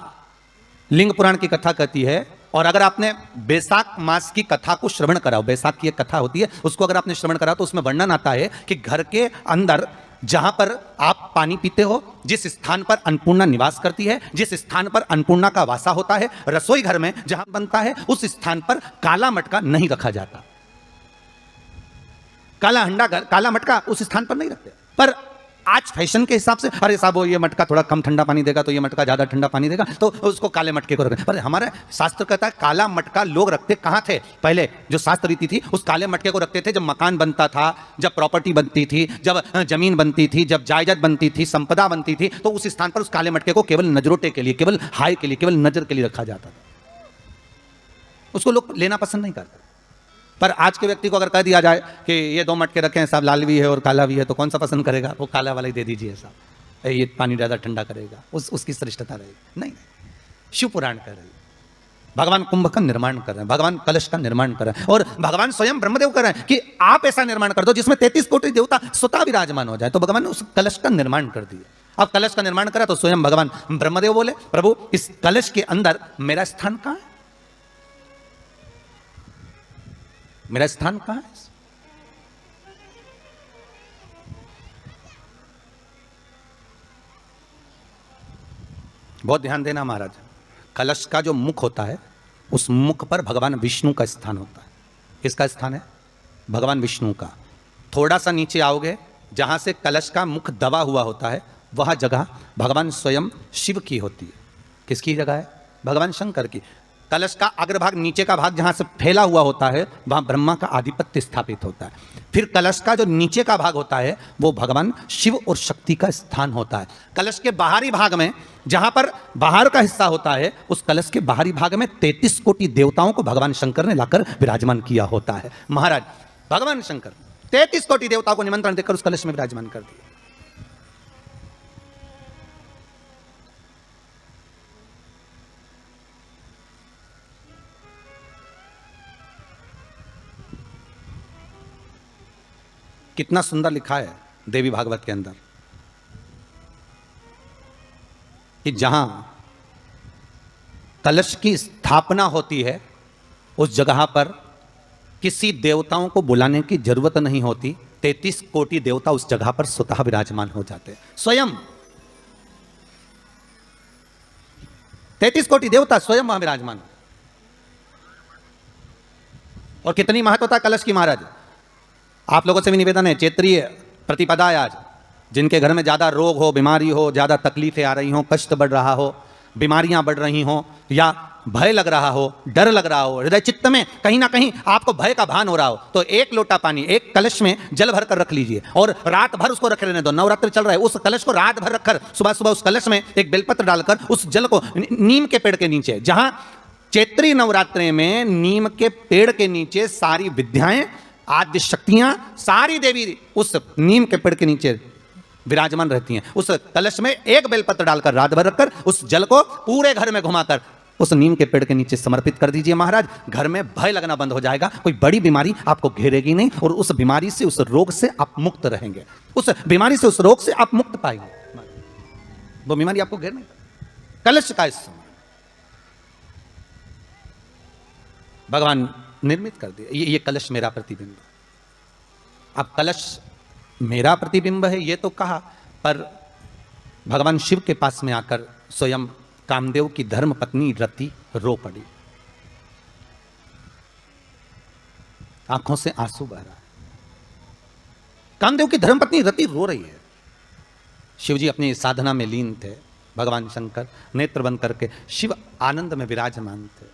लिंग पुराण की कथा कहती है, और अगर आपने बैसाख मास की कथा को श्रवण कराओ, बैसाख की एक कथा होती है, उसको अगर आपने श्रवण करा तो उसमें वर्णन आता है कि घर के अंदर जहां पर आप पानी पीते हो, जिस स्थान पर अन्नपूर्णा निवास करती है, जिस स्थान पर अन्नपूर्णा का वासा होता है, रसोई घर में जहां बनता है, उस स्थान पर काला मटका नहीं रखा जाता। काला हंडा, काला मटका उस स्थान पर नहीं रखते। पर आज फैशन के हिसाब से, अरे साहब वो ये मटका थोड़ा कम ठंडा पानी देगा तो ये मटका ज्यादा ठंडा पानी देगा, तो उसको काले मटके को रखें। पर हमारा शास्त्र कहता है काला मटका लोग रखते कहां थे? पहले जो शास्त्र रीति थी, उस काले मटके को रखते थे जब मकान बनता था, जब प्रॉपर्टी बनती थी, जब जमीन बनती थी, जब जायदाद बनती थी, संपदा बनती थी, तो उस स्थान पर उस काले मटके को केवल नजरोटे के लिए, केवल हाय के लिए, केवल नजर के लिए रखा जाता था। उसको लोग लेना पसंद नहीं करते। पर आज के व्यक्ति को अगर कह दिया जाए कि ये दो मटके रखे हैं साहब, लाल भी है और काला भी है, तो कौन सा पसंद करेगा? वो काला वाला ही दे दीजिए साहब, ये पानी ज़्यादा ठंडा करेगा, उसकी श्रेष्ठता रहेगी। नहीं, शिव पुराण कर रहे हैं, भगवान कुंभ का निर्माण कर रहे हैं, भगवान कलश का निर्माण कर रहे हैं, और भगवान स्वयं ब्रह्मदेव कर रहे हैं कि आप ऐसा निर्माण कर दो जिसमें 33 कोटि देवता स्वतः विराजमान हो जाए। तो भगवान ने उस कलश का निर्माण कर दिया। अब कलश का निर्माण करा तो स्वयं भगवान ब्रह्मदेव बोले, प्रभु इस कलश के अंदर मेरा स्थान कहाँ है? मेरा स्थान कहां है? बहुत ध्यान देना महाराज। कलश का जो मुख होता है, उस मुख पर भगवान विष्णु का स्थान होता है। किसका स्थान है? भगवान विष्णु का। थोड़ा सा नीचे आओगे, जहां से कलश का मुख दबा हुआ होता है, वह जगह भगवान स्वयं शिव की होती है। किसकी जगह है? भगवान शंकर की। कलश का अग्रभाग, नीचे का भाग जहां से फैला हुआ होता है, वहां ब्रह्मा का आधिपत्य स्थापित होता है। फिर कलश का जो नीचे का भाग होता है, वो भगवान शिव और शक्ति का स्थान होता है। कलश के बाहरी भाग में, जहां पर बाहर का हिस्सा होता है, उस कलश के बाहरी भाग में 33 कोटि देवताओं को भगवान शंकर ने लाकर विराजमान किया होता है। महाराज भगवान शंकर 33 कोटि देवताओं को निमंत्रण देकर उस कलश में विराजमान कर दिया। कितना सुंदर लिखा है देवी भागवत के अंदर कि जहां कलश की स्थापना होती है, उस जगह पर किसी देवताओं को बुलाने की जरूरत नहीं होती। 33 कोटि देवता उस जगह पर स्वतः विराजमान हो जाते हैं। स्वयं 33 कोटि देवता स्वयं वहां विराजमान। और कितनी महत्वता कलश की महाराज। आप लोगों से भी निवेदन है, चैत्रीय प्रतिपदा है आज, जिनके घर में ज़्यादा रोग हो, बीमारी हो, ज़्यादा तकलीफें आ रही हो, कष्ट बढ़ रहा हो, बीमारियां बढ़ रही हो, या भय लग रहा हो, डर लग रहा हो, हृदय चित्त में कहीं ना कहीं आपको भय का भान हो रहा हो, तो एक लोटा पानी, एक कलश में जल भर कर रख लीजिए और रात भर उसको रख रहने दो। नवरात्र चल रहा है, उस कलश को रात भर रखकर सुबह सुबह उस कलश में एक बेलपत्र डालकर उस जल को नीम के पेड़ के नीचे, जहां चैत्री नवरात्रि में नीम के पेड़ के नीचे सारी विद्याएं, आद्य शक्तियां, सारी देवी उस नीम के पेड़ के नीचे विराजमान रहती हैं। उस कलश में एक बेलपत्र डालकर रात भर रखकर उस जल को पूरे घर में घुमाकर उस नीम के पेड़ के नीचे समर्पित कर दीजिए महाराज। घर में भय लगना बंद हो जाएगा, कोई बड़ी बीमारी आपको घेरेगी नहीं, और उस बीमारी से, उस रोग से आप मुक्त रहेंगे। उस बीमारी से, उस रोग से आप मुक्त पाएंगे, वो बीमारी आपको घेर नहीं। कलश का इस भगवान निर्मित कर दिया। ये कलश मेरा प्रतिबिंब। अब कलश मेरा प्रतिबिंब है ये तो कहा, पर भगवान शिव के पास में आकर स्वयं कामदेव की धर्म पत्नी रति रो पड़ी, आंखों से आंसू बह रहा है। कामदेव की धर्मपत्नी रति रो रही है। शिवजी अपनी साधना में लीन थे। भगवान शंकर नेत्र बंद करके शिव आनंद में विराजमान थे।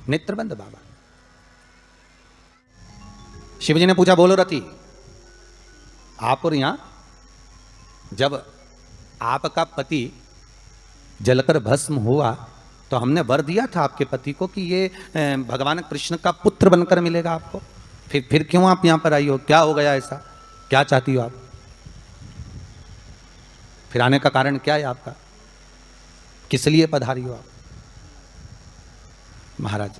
नेत्र बंद बाबा। शिवजी ने पूछा, बोलो रति, आप और यहां जब आपका पति जलकर भस्म हुआ तो हमने वर दिया था आपके पति को कि ये भगवान कृष्ण का पुत्र बनकर मिलेगा आपको, फिर क्यों आप यहां पर आई हो? क्या हो गया ऐसा? क्या चाहती हो आप? फिर आने का कारण क्या है आपका? किस लिए पधारी हो आप? महाराज,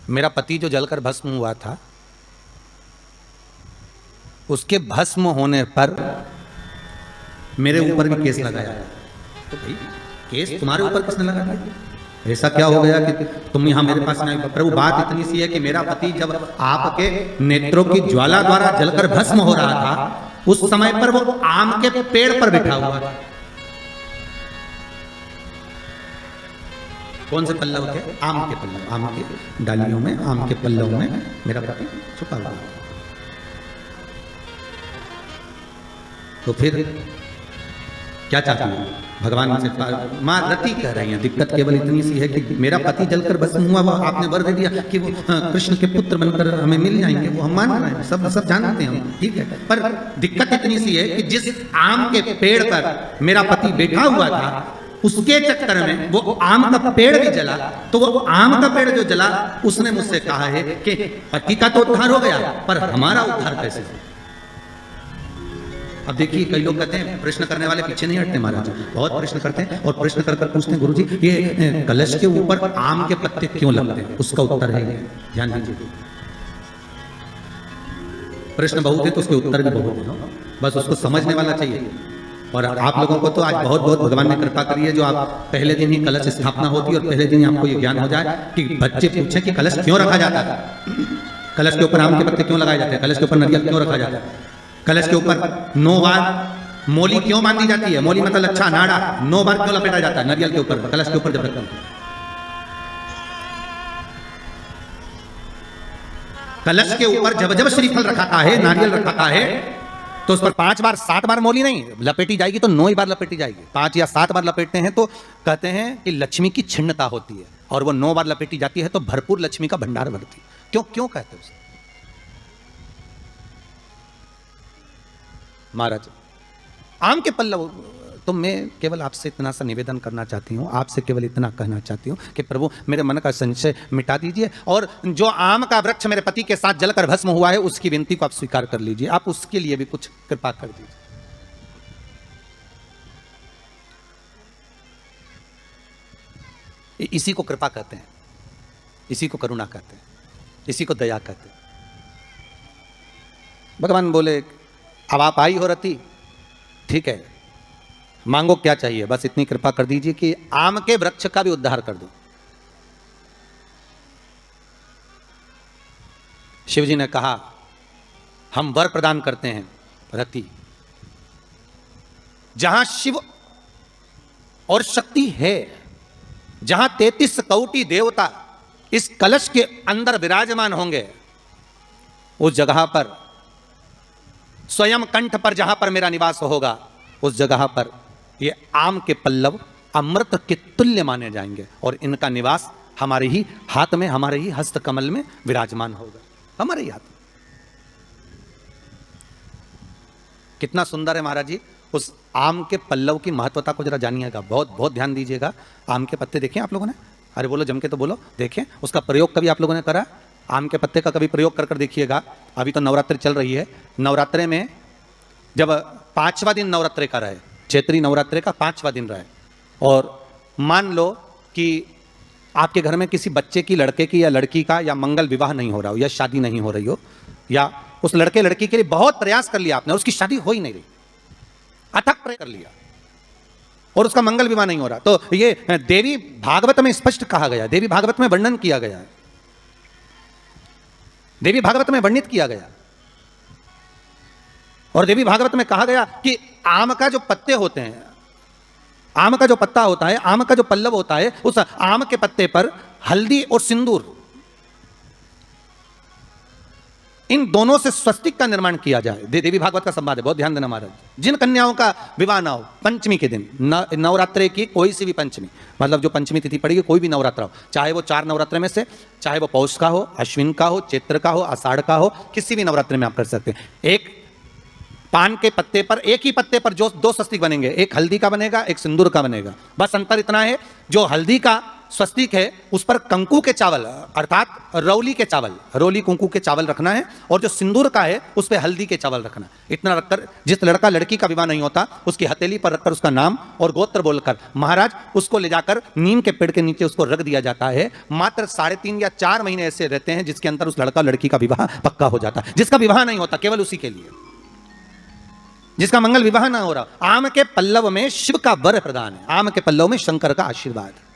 मेरा पति जो जलकर भस्म हुआ था, उसके भस्म होने पर मेरे ऊपर भी केस लगाया। तो भाई केस तुम्हारे ऊपर किसने लगा दिया? ऐसा क्या हो गया कि तुम यहां मेरे पास नहीं? प्रभु, बात इतनी सी है कि मेरा पति जब आपके नेत्रों की ज्वाला द्वारा जलकर भस्म हो रहा था, उस समय पर वो आम के पेड़ पर बैठा हुआ था। कौन से पल्लव थे? आम के पल्लव, आम के डालियों में, आम के पल्लव में मेरा पति छुपा हुआ। तो फिर क्या चाहती है? भगवान से मां रति कह रही है, दिक्कत केवल इतनी सी है कि मेरा पति जलकर भस्म हुआ, वो आपने वर दे दिया कि वो कृष्ण के पुत्र बनकर हमें मिल जाएंगे। वो हम मान रहे हैं, सब जानते हैं हम, ठीक है। पर दिक्कत इतनी सी है कि जिस आम के पेड़ पर मेरा पति बैठा हुआ था, उसके चक्कर में वो आम का पेड़ भी जला। तो वो आम का पेड़ जो जला, उसने मुझसे कहा है कि पति का तो उद्धार हो गया, पर हमारा उद्धार कैसे? अब देखिए, कई लोग कहते हैं प्रश्न करने वाले पीछे नहीं हटते महाराज, बहुत प्रश्न करते हैं और प्रश्न कर पूछते हैं, गुरुजी ये कलश के ऊपर आम के पत्ते क्यों लगते हैं? उसका उत्तर है, ध्यान दीजिए। प्रश्न बहुत है तो उसके उत्तर भी बहुत है, बस उसको समझने वाला चाहिए। और आप लोगों को तो आज बहुत बहुत भगवान ने कृपा करी है, जो आप पहले दिन ही कलश स्थापना होती है और पहले दिन ही आपको ये ज्ञान हो जाए कि बच्चे पूछे कि कलश क्यों रखा जाता है, कलश के ऊपर आम के पत्ते क्यों लगाए जाते हैं, कलश के ऊपर नारियल क्यों रखा जाता है, कलश के ऊपर 9 बार मोली क्यों बांधी जाती है? मोली मतलब अच्छा नाड़ा, 9 बार क्यों लपेटा जाता है नारियल के ऊपर, कलश के ऊपर जब रखते हैं? कलश के ऊपर जब जब श्रीफल रखाता है, नारियल रखाता है, तो उस पर 5 बार 7 बार मोली नहीं लपेटी जाएगी, तो 9 ही बार लपेटी जाएगी। 5 या 7 बार लपेटते हैं तो कहते हैं कि लक्ष्मी की छिन्नता होती है, और वो 9 बार लपेटी जाती है तो भरपूर लक्ष्मी का भंडार भरती है। क्यों कहते हैं उसे? महाराज, आम के पल्लव, तो मैं केवल आपसे इतना सा निवेदन करना चाहती हूँ, आपसे केवल इतना कहना चाहती हूँ कि प्रभु मेरे मन का संशय मिटा दीजिए, और जो आम का वृक्ष मेरे पति के साथ जलकर भस्म हुआ है, उसकी विनती को आप स्वीकार कर लीजिए। आप उसके लिए भी कुछ कृपा कर दीजिए। इसी को कृपा कहते हैं, इसी को करुणा कहते हैं, इसी को दया कहते हैं। भगवान बोले, अब आप आई हो रति, ठीक है, मांगो क्या चाहिए, बस इतनी कृपा कर दीजिए कि आम के वृक्ष का भी उद्धार कर दो। शिवजी ने कहा, हम वर प्रदान करते हैं रति, जहां शिव और शक्ति है, जहां 33 कोटि देवता इस कलश के अंदर विराजमान होंगे, उस जगह पर स्वयं कंठ पर जहां पर मेरा निवास होगा, उस जगह पर ये आम के पल्लव अमृत के तुल्य माने जाएंगे, और इनका निवास हमारे ही हाथ में, हमारे ही हस्त कमल में विराजमान होगा, हमारे ही हाथ में। कितना सुंदर है महाराज जी। उस आम के पल्लव की महत्वता को जरा जानिएगा, बहुत बहुत ध्यान दीजिएगा। आम के पत्ते देखें आप लोगों ने? अरे बोलो, जम के तो बोलो। देखें, उसका प्रयोग कभी आप लोगों ने करा? आम के पत्ते का कभी प्रयोग कर देखिएगा। अभी तो नवरात्रि चल रही है, नवरात्रे में जब 5वां दिन नवरात्रे का रहे, चैत्री नवरात्रे का 5वां दिन रहे, और मान लो कि आपके घर में किसी बच्चे की, लड़के की या लड़की का या मंगल विवाह नहीं हो रहा हो, या शादी नहीं हो रही हो, या उस लड़के लड़की के लिए बहुत प्रयास कर लिया आपने और उसकी शादी हो ही नहीं रही, अथक प्रयास कर लिया और उसका मंगल विवाह नहीं हो रहा, तो ये देवी भागवत में स्पष्ट कहा गया, देवी भागवत में वर्णन किया गया है, देवी भागवत में वर्णित किया गया और देवी भागवत में कहा गया कि आम का जो पत्ते होते हैं, आम का जो पत्ता होता है, आम का जो पल्लव होता है, उस आम के पत्ते पर हल्दी और सिंदूर, इन दोनों से स्वस्तिक का निर्माण किया जाए। देवी भागवत का संवाद है, बहुत ध्यान देना महाराज। जिन कन्याओं का विवाह ना हो पंचमी के दिन, नवरात्रे की कोई सी भी पंचमी, मतलब जो पंचमी तिथि पड़ेगी, कोई भी नवरात्र हो, चाहे वो 4 नवरात्र में से, चाहे वो पौष का हो, अश्विन का हो, चैत्र का हो, आषाढ़ का हो, किसी भी नवरात्र में आप कर सकते हैं। एक पान के पत्ते पर, एक ही पत्ते पर जो 2 स्वस्तिक बनेंगे, एक हल्दी का बनेगा, एक सिंदूर का बनेगा। बस अंतर इतना है, जो हल्दी का स्वस्तिक है उस पर कंकु के चावल अर्थात रौली के चावल, रौली कुंकू के चावल रखना है, और जो सिंदूर का है उस पर हल्दी के चावल रखना। इतना रखकर जिस लड़का लड़की का विवाह नहीं होता उसकी हथेली पर रखकर उसका नाम और गोत्र बोलकर महाराज उसको ले जाकर नीम के पेड़ के नीचे उसको रख दिया जाता है। मात्र 3.5 या 4 महीने ऐसे रहते हैं जिसके अंदर उस लड़का लड़की का विवाह पक्का हो जाता है। जिसका विवाह नहीं होता केवल उसी के लिए, जिसका मंगल विवाह ना हो रहा। आम के पल्लव में शिव का वर प्रदान है, आम के पल्लव में शंकर का आशीर्वाद है,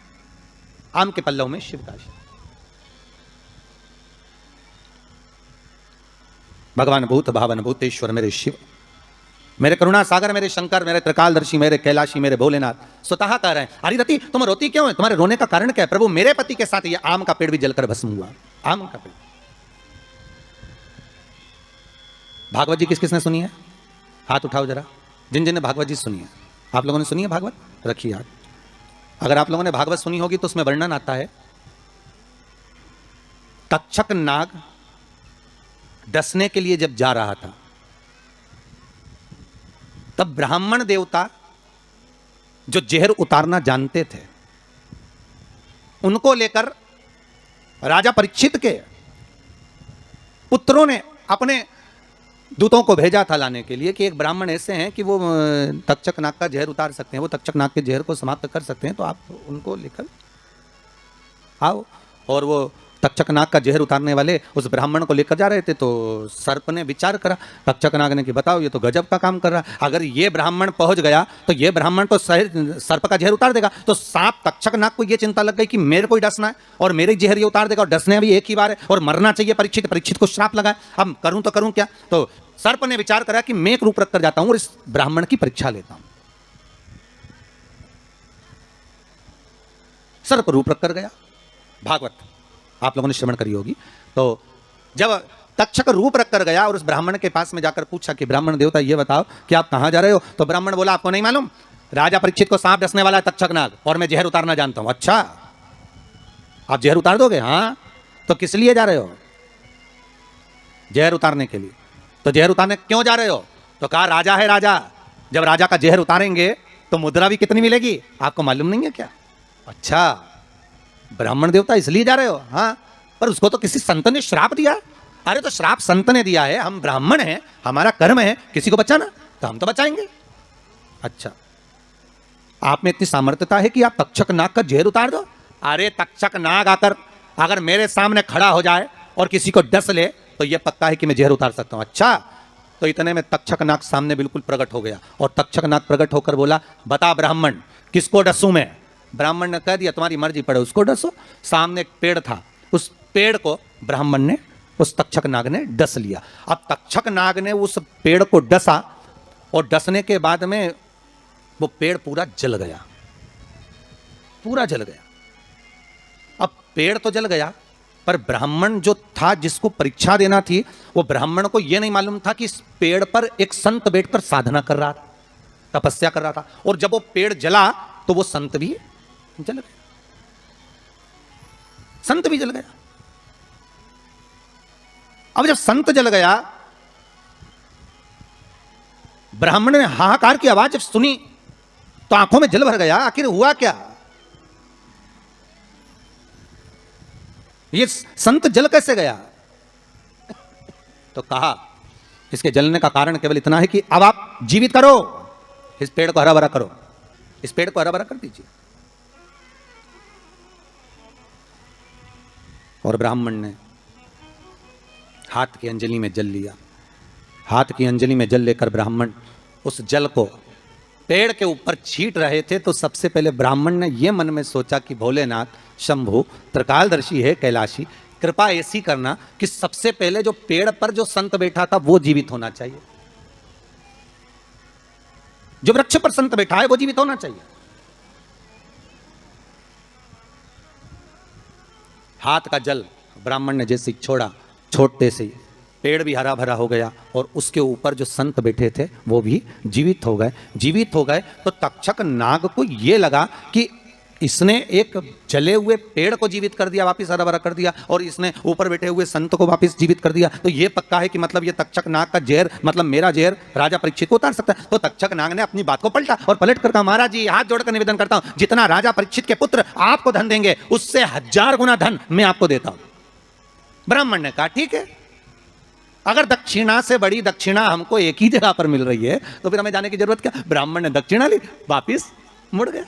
आम के पल्लव में शिव का आशीर्वाद। भगवान भूत भावन भूतेश्वर मेरे शिव, मेरे करुणा सागर, मेरे शंकर, मेरे त्रिकालदर्शी, मेरे कैलाशी, मेरे भोलेनाथ स्वतः कह रहे हैं, अरे रति तुम रोती क्यों है, तुम्हारे रोने का कारण क्या है? प्रभु मेरे पति के साथ ये आम का पेड़ भी जलकर भस्म हुआ। आम का पेड़। भागवत जी किस किसने सुनी है? हाथ उठाओ जरा, जिन जिन ने भागवत जी सुनी है। आप लोगों ने सुनी है भागवत? रखिए हाथ। अगर आप लोगों ने भागवत सुनी होगी तो उसमें वर्णन आता है, तक्षक नाग डसने के लिए जब जा रहा था तब ब्राह्मण देवता जो जहर उतारना जानते थे उनको लेकर राजा परीक्षित के पुत्रों ने अपने दूतों को भेजा था लाने के लिए कि एक ब्राह्मण ऐसे हैं कि वो तक्षक नाग का जहर उतार सकते हैं, वो तक्षक नाग के जहर को समाप्त कर सकते हैं, तो आप उनको लेकर आओ। और वो तक्षक नाग का जहर उतारने वाले उस ब्राह्मण को लेकर जा रहे थे। तो सर्प ने विचार करा, तक्षक नाग ने कि बताओ ये तो गजब का काम कर रहा है, अगर ये ब्राह्मण पहुंच गया तो ये ब्राह्मण तो सर्प का जहर उतार देगा। तो सांप तक्षक नाग को ये चिंता लग गई कि मेरे को ही डसना है और मेरे जहर ये उतार देगा, और डसने भी एक ही बार है और मरना चाहिए परीक्षित को श्राप लगा है, अब करूं तो करूं क्या। तो सर्प ने विचार करा कि मैं एक रूप रख कर जाता हूं और इस ब्राह्मण की परीक्षा लेता हूं। सर्प रूप रख कर गया। भागवत आप लोगों ने श्रवण करी होगी। तो जब तक्षक रूप रख कर गया और उस ब्राह्मण के पास में जाकर पूछा कि ब्राह्मण देवता ये बताओ कि आप कहां जा रहे हो, तो ब्राह्मण बोला आपको नहीं मालूम, राजा परीक्षित को सांप डसने वाला है तक्षक नाग, और मैं जहर उतारना जानता हूं। अच्छा आप जहर उतार दोगे? हाँ। तो किस लिए जा रहे हो? जहर उतारने के लिए। तो जहर उतारने क्यों जा रहे हो? तो कहा राजा है राजा, जब राजा का जहर उतारेंगे तो मुद्रा भी कितनी मिलेगी, आपको मालूम नहीं है क्या? अच्छा ब्राह्मण देवता इसलिए जा रहे हो? हाँ। पर उसको तो किसी संत ने श्राप दिया। अरे तो श्राप संत ने दिया है, हम ब्राह्मण हैं, हमारा कर्म है किसी को बचाना, तो हम तो बचाएंगे। अच्छा आप में इतनी सामर्थ्यता है कि आप तक्षक नाग का जहर उतार दो? अरे तक्षक नाग आकर अगर मेरे सामने खड़ा हो जाए और किसी को डस ले तो यह पक्का है कि मैं जहर उतार सकता हूं। अच्छा। तो इतने में तक्षक नाग सामने बिल्कुल प्रकट हो गया, और तक्षक नाग प्रकट होकर बोला बता ब्राह्मण किसको डसूं मैं? ब्राह्मण ने कह दिया तुम्हारी मर्जी पड़े उसको डसो। सामने एक पेड़ था, उस पेड़ को ब्राह्मण ने, उस तक्षक नाग ने डस लिया। अब तक्षक नाग ने उस पेड़ को डसा और डसने के बाद में वो पेड़ पूरा जल गया, पूरा जल गया। अब पेड़ तो जल गया, पर ब्राह्मण जो था जिसको परीक्षा देना थी, वो ब्राह्मण को यह नहीं मालूम था कि इस पेड़ पर एक संत बैठकर साधना कर रहा था, तपस्या कर रहा था। और जब वो पेड़ जला तो वो संत भी जल गया, संत भी जल गया। अब जब संत जल गया, ब्राह्मण ने हाहाकार की आवाज जब सुनी तो आंखों में जल भर गया। आखिर हुआ क्या? ये संत जल कैसे गया? तो कहा इसके जलने का कारण केवल इतना है कि अब आप जीवित करो, इस पेड़ को हरा भरा करो, इस पेड़ को हरा भरा कर दीजिए। और ब्राह्मण ने हाथ की अंजलि में जल लिया। हाथ की अंजलि में जल लेकर ब्राह्मण उस जल को पेड़ के ऊपर छींट रहे थे। तो सबसे पहले ब्राह्मण ने यह मन में सोचा कि भोलेनाथ, शंभु, त्रिकालदर्शी है, कैलाशी, कृपा ऐसी करना कि सबसे पहले जो पेड़ पर जो संत बैठा था वो जीवित होना चाहिए। जो वृक्ष पर संत बैठा है वो जीवित होना चाहिए। हाथ का जल ब्राह्मण ने जैसे छोड़ा, छोड़ते से पेड़ भी हरा भरा हो गया और उसके ऊपर जो संत बैठे थे वो भी जीवित हो गए। जीवित हो गए तो तक्षक नाग को ये लगा कि इसने एक जले हुए पेड़ को जीवित कर दिया, वापिस हरा भरा कर दिया, और इसने ऊपर बैठे हुए संत को वापिस जीवित कर दिया। तो ये पक्का है कि मतलब ये तक्षक नाग का जहर, मतलब मेरा जहर राजा परीक्षित को उतार सकता है। तो तक्षक नाग ने अपनी बात को पलटा और पलट कर कहा, महाराज जी हाथ जोड़कर निवेदन करता हूं, जितना राजा परीक्षित के पुत्र आपको धन देंगे उससे 1000 गुना धन मैं आपको देता हूं। ब्राह्मण ने कहा ठीक है, अगर दक्षिणा से बड़ी दक्षिणा हमको एक ही जगह पर मिल रही है तो फिर हमें जाने की जरूरत क्या। ब्राह्मण ने दक्षिणा ली, वापिस मुड़ गए,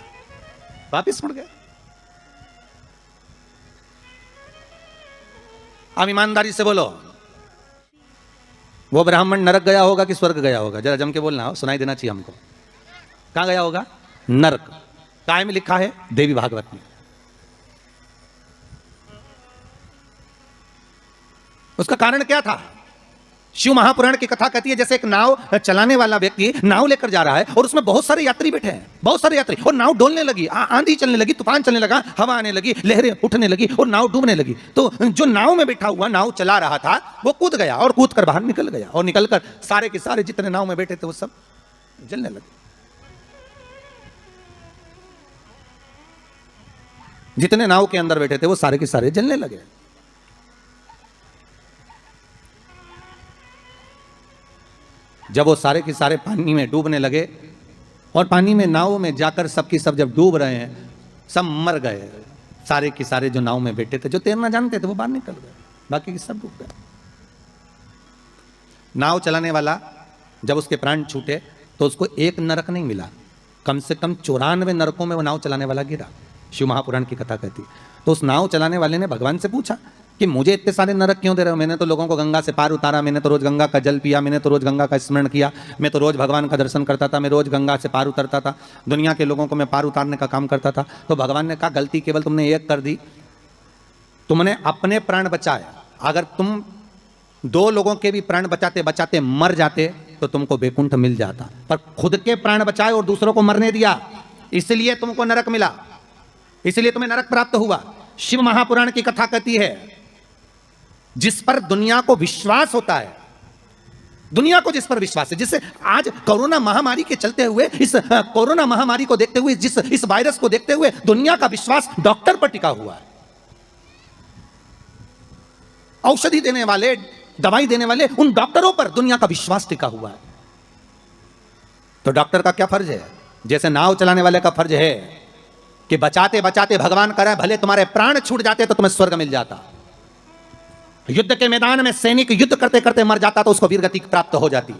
वापिस मुड़ गए। अब ईमानदारी से बोलो, वो ब्राह्मण नरक गया होगा कि स्वर्ग गया होगा? जरा जम के बोलना, सुनाई देना चाहिए हमको। कहां गया होगा? नरक। काय में लिखा है? देवी भागवत में। उसका कारण क्या था? शिव महापुराण की कथा कहती है जैसे एक नाव चलाने वाला व्यक्ति नाव लेकर जा रहा है और उसमें बहुत सारे यात्री बैठे हैं, बहुत सारे यात्री, और नाव डोलने लगी, आंधी चलने लगी, तूफान चलने लगा, हवा आने लगी, लहरें उठने लगी और नाव डूबने लगी। तो जो नाव में बैठा हुआ, नाव चला रहा था, वो कूद गया और कूद कर बाहर निकल गया, और निकलकर सारे के सारे जितने नाव में बैठे थे वो सब जलने लगे। जितने नाव के अंदर बैठे थे वो सारे के सारे जलने लगे। जब वो सारे के सारे पानी में डूबने लगे और पानी में नाव में जाकर सबकी सब जब डूब रहे हैं, सब मर गए। सारे के सारे जो नाव में बैठे थे, जो तैरना जानते थे, वो बाहर निकल गए, बाकी के सब डूब गए। नाव चलाने वाला जब उसके प्राण छूटे तो उसको एक नरक नहीं मिला, कम से कम 94 नरकों में वो नाव चलाने वाला गिरा। शिव महापुराण की कथा कहती। तो उस नाव चलाने वाले ने भगवान से पूछा कि मुझे इतने सारे नरक क्यों दे रहे हो? मैंने तो लोगों को गंगा से पार उतारा, मैंने तो रोज गंगा का जल पिया, मैंने तो रोज गंगा का स्मरण किया, मैं तो रोज भगवान का दर्शन करता था, मैं रोज गंगा से पार उतरता था, दुनिया के लोगों को मैं पार उतारने का काम करता था। तो भगवान ने कहा गलती केवल तुमने एक कर दी, तुमने अपने प्राण बचाए। अगर तुम 2 लोगों के भी प्राण बचाते बचाते मर जाते तो तुमको वैकुंठ मिल जाता, पर खुद के प्राण बचाए और दूसरों को मरने दिया, इसलिए तुमको नरक मिला, इसलिए तुम्हें नरक प्राप्त हुआ। शिव महापुराण की कथा कहती है जिस पर दुनिया को विश्वास होता है, दुनिया को जिस पर विश्वास है, जिससे आज कोरोना महामारी के चलते हुए, इस कोरोना महामारी को देखते हुए, जिस इस वायरस को देखते हुए दुनिया का विश्वास डॉक्टर पर टिका हुआ है। औषधि देने वाले, दवाई देने वाले उन डॉक्टरों पर दुनिया का विश्वास टिका हुआ है। तो डॉक्टर का क्या फर्ज है? जैसे नाव चलाने वाले का फर्ज है कि बचाते बचाते भगवान करे भले तुम्हारे प्राण छूट जाते तो तुम्हें स्वर्ग मिल जाता। युद्ध के मैदान में सैनिक युद्ध करते करते मर जाता तो उसको वीरगति प्राप्त हो जाती,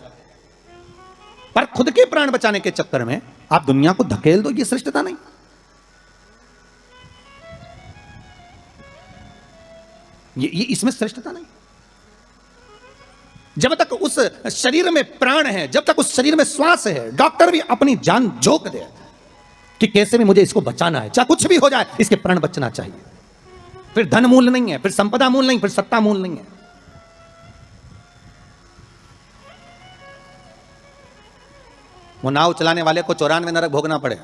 पर खुद के प्राण बचाने के चक्कर में आप दुनिया को धकेल दो, ये श्रेष्ठता नहीं। ये इसमें श्रेष्ठता नहीं। जब तक उस शरीर में प्राण है, जब तक उस शरीर में श्वास है, डॉक्टर भी अपनी जान झोंक दे कि कैसे भी मुझे इसको बचाना है, चाहे कुछ भी हो जाए, इसके प्राण बचना चाहिए। फिर धन मूल नहीं है, फिर संपदा मूल नहीं, फिर सत्ता मूल नहीं है। वो नाव चलाने वाले को 94 नरक भोगना पड़े।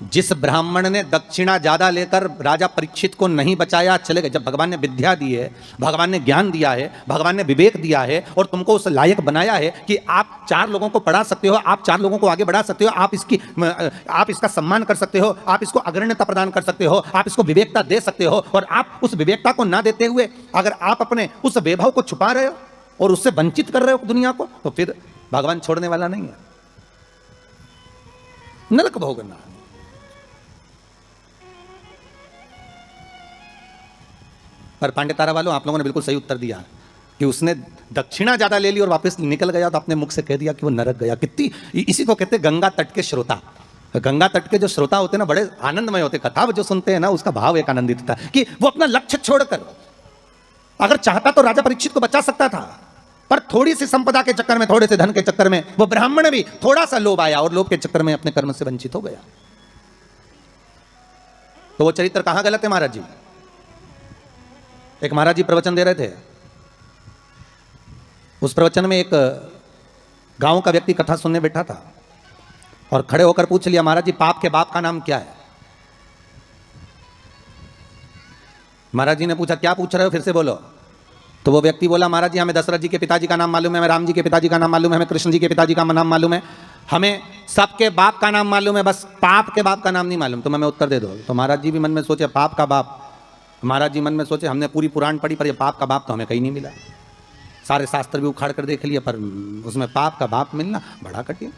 जिस ब्राह्मण ने दक्षिणा ज्यादा लेकर राजा परीक्षित को नहीं बचाया, चले गए। जब भगवान ने विद्या दी है, भगवान ने ज्ञान दिया है, भगवान ने विवेक दिया है और तुमको उस लायक बनाया है कि आप 4 लोगों को पढ़ा सकते हो, आप 4 लोगों को आगे बढ़ा सकते हो, आप इसका सम्मान कर सकते हो, आप इसको अग्रण्यता प्रदान कर सकते हो, आप इसको विवेकता दे सकते हो, और आप उस विवेकता को ना देते हुए अगर आप अपने उस वैभव को छुपा रहे हो और उससे वंचित कर रहे हो दुनिया को, तो फिर भगवान छोड़ने वाला नहीं है, नरक भोगना। पर पांडे तारा वालों, आप लोगों ने बिल्कुल सही उत्तर दिया कि उसने दक्षिणा ज्यादा ले ली और वापस निकल गया तो अपने मुख से कह दिया कि वो नरक गया। कितनी, इसी को कहते हैं गंगा तट के श्रोता। गंगा तट के जो श्रोता होते हैं ना, बड़े आनंदमय होते, कथा जो सुनते हैं ना, उसका भाव एक आनंदित था कि वो अपना लक्ष्य छोड़कर, अगर चाहता तो राजा परीक्षित को बचा सकता था, पर थोड़ी सी संपदा के चक्कर में, थोड़े से धन के चक्कर में वो ब्राह्मण भी थोड़ा सा लोभ आया और लोभ के चक्कर में अपने कर्म से वंचित हो गया। तो वो चरित्र कहां गलत है महाराज जी? एक महाराज जी प्रवचन दे रहे थे, उस प्रवचन में एक गांव का व्यक्ति कथा सुनने बैठा था और खड़े होकर पूछ लिया, महाराज जी पाप के बाप का नाम क्या है? महाराज जी ने पूछा, क्या पूछ रहे हो, फिर से बोलो। तो वो व्यक्ति बोला, महाराज जी हमें दशरथ जी के पिताजी का नाम मालूम है, हमें राम जी के पिताजी का नाम मालूम है, हमें कृष्ण जी के पिताजी का नाम मालूम है, हमें सबके बाप का नाम मालूम है, बस पाप के बाप का नाम नहीं मालूम। तो मैं उत्तर दे दो। तो महाराज जी भी मन में सोचे पाप का बाप। महाराज जी मन में सोचे हमने पूरी पुराण पढ़ी पर ये पाप का बाप तो हमें कहीं नहीं मिला, सारे शास्त्र भी उखाड़ कर देख लिया पर उसमें पाप का बाप मिलना बड़ा कठिन।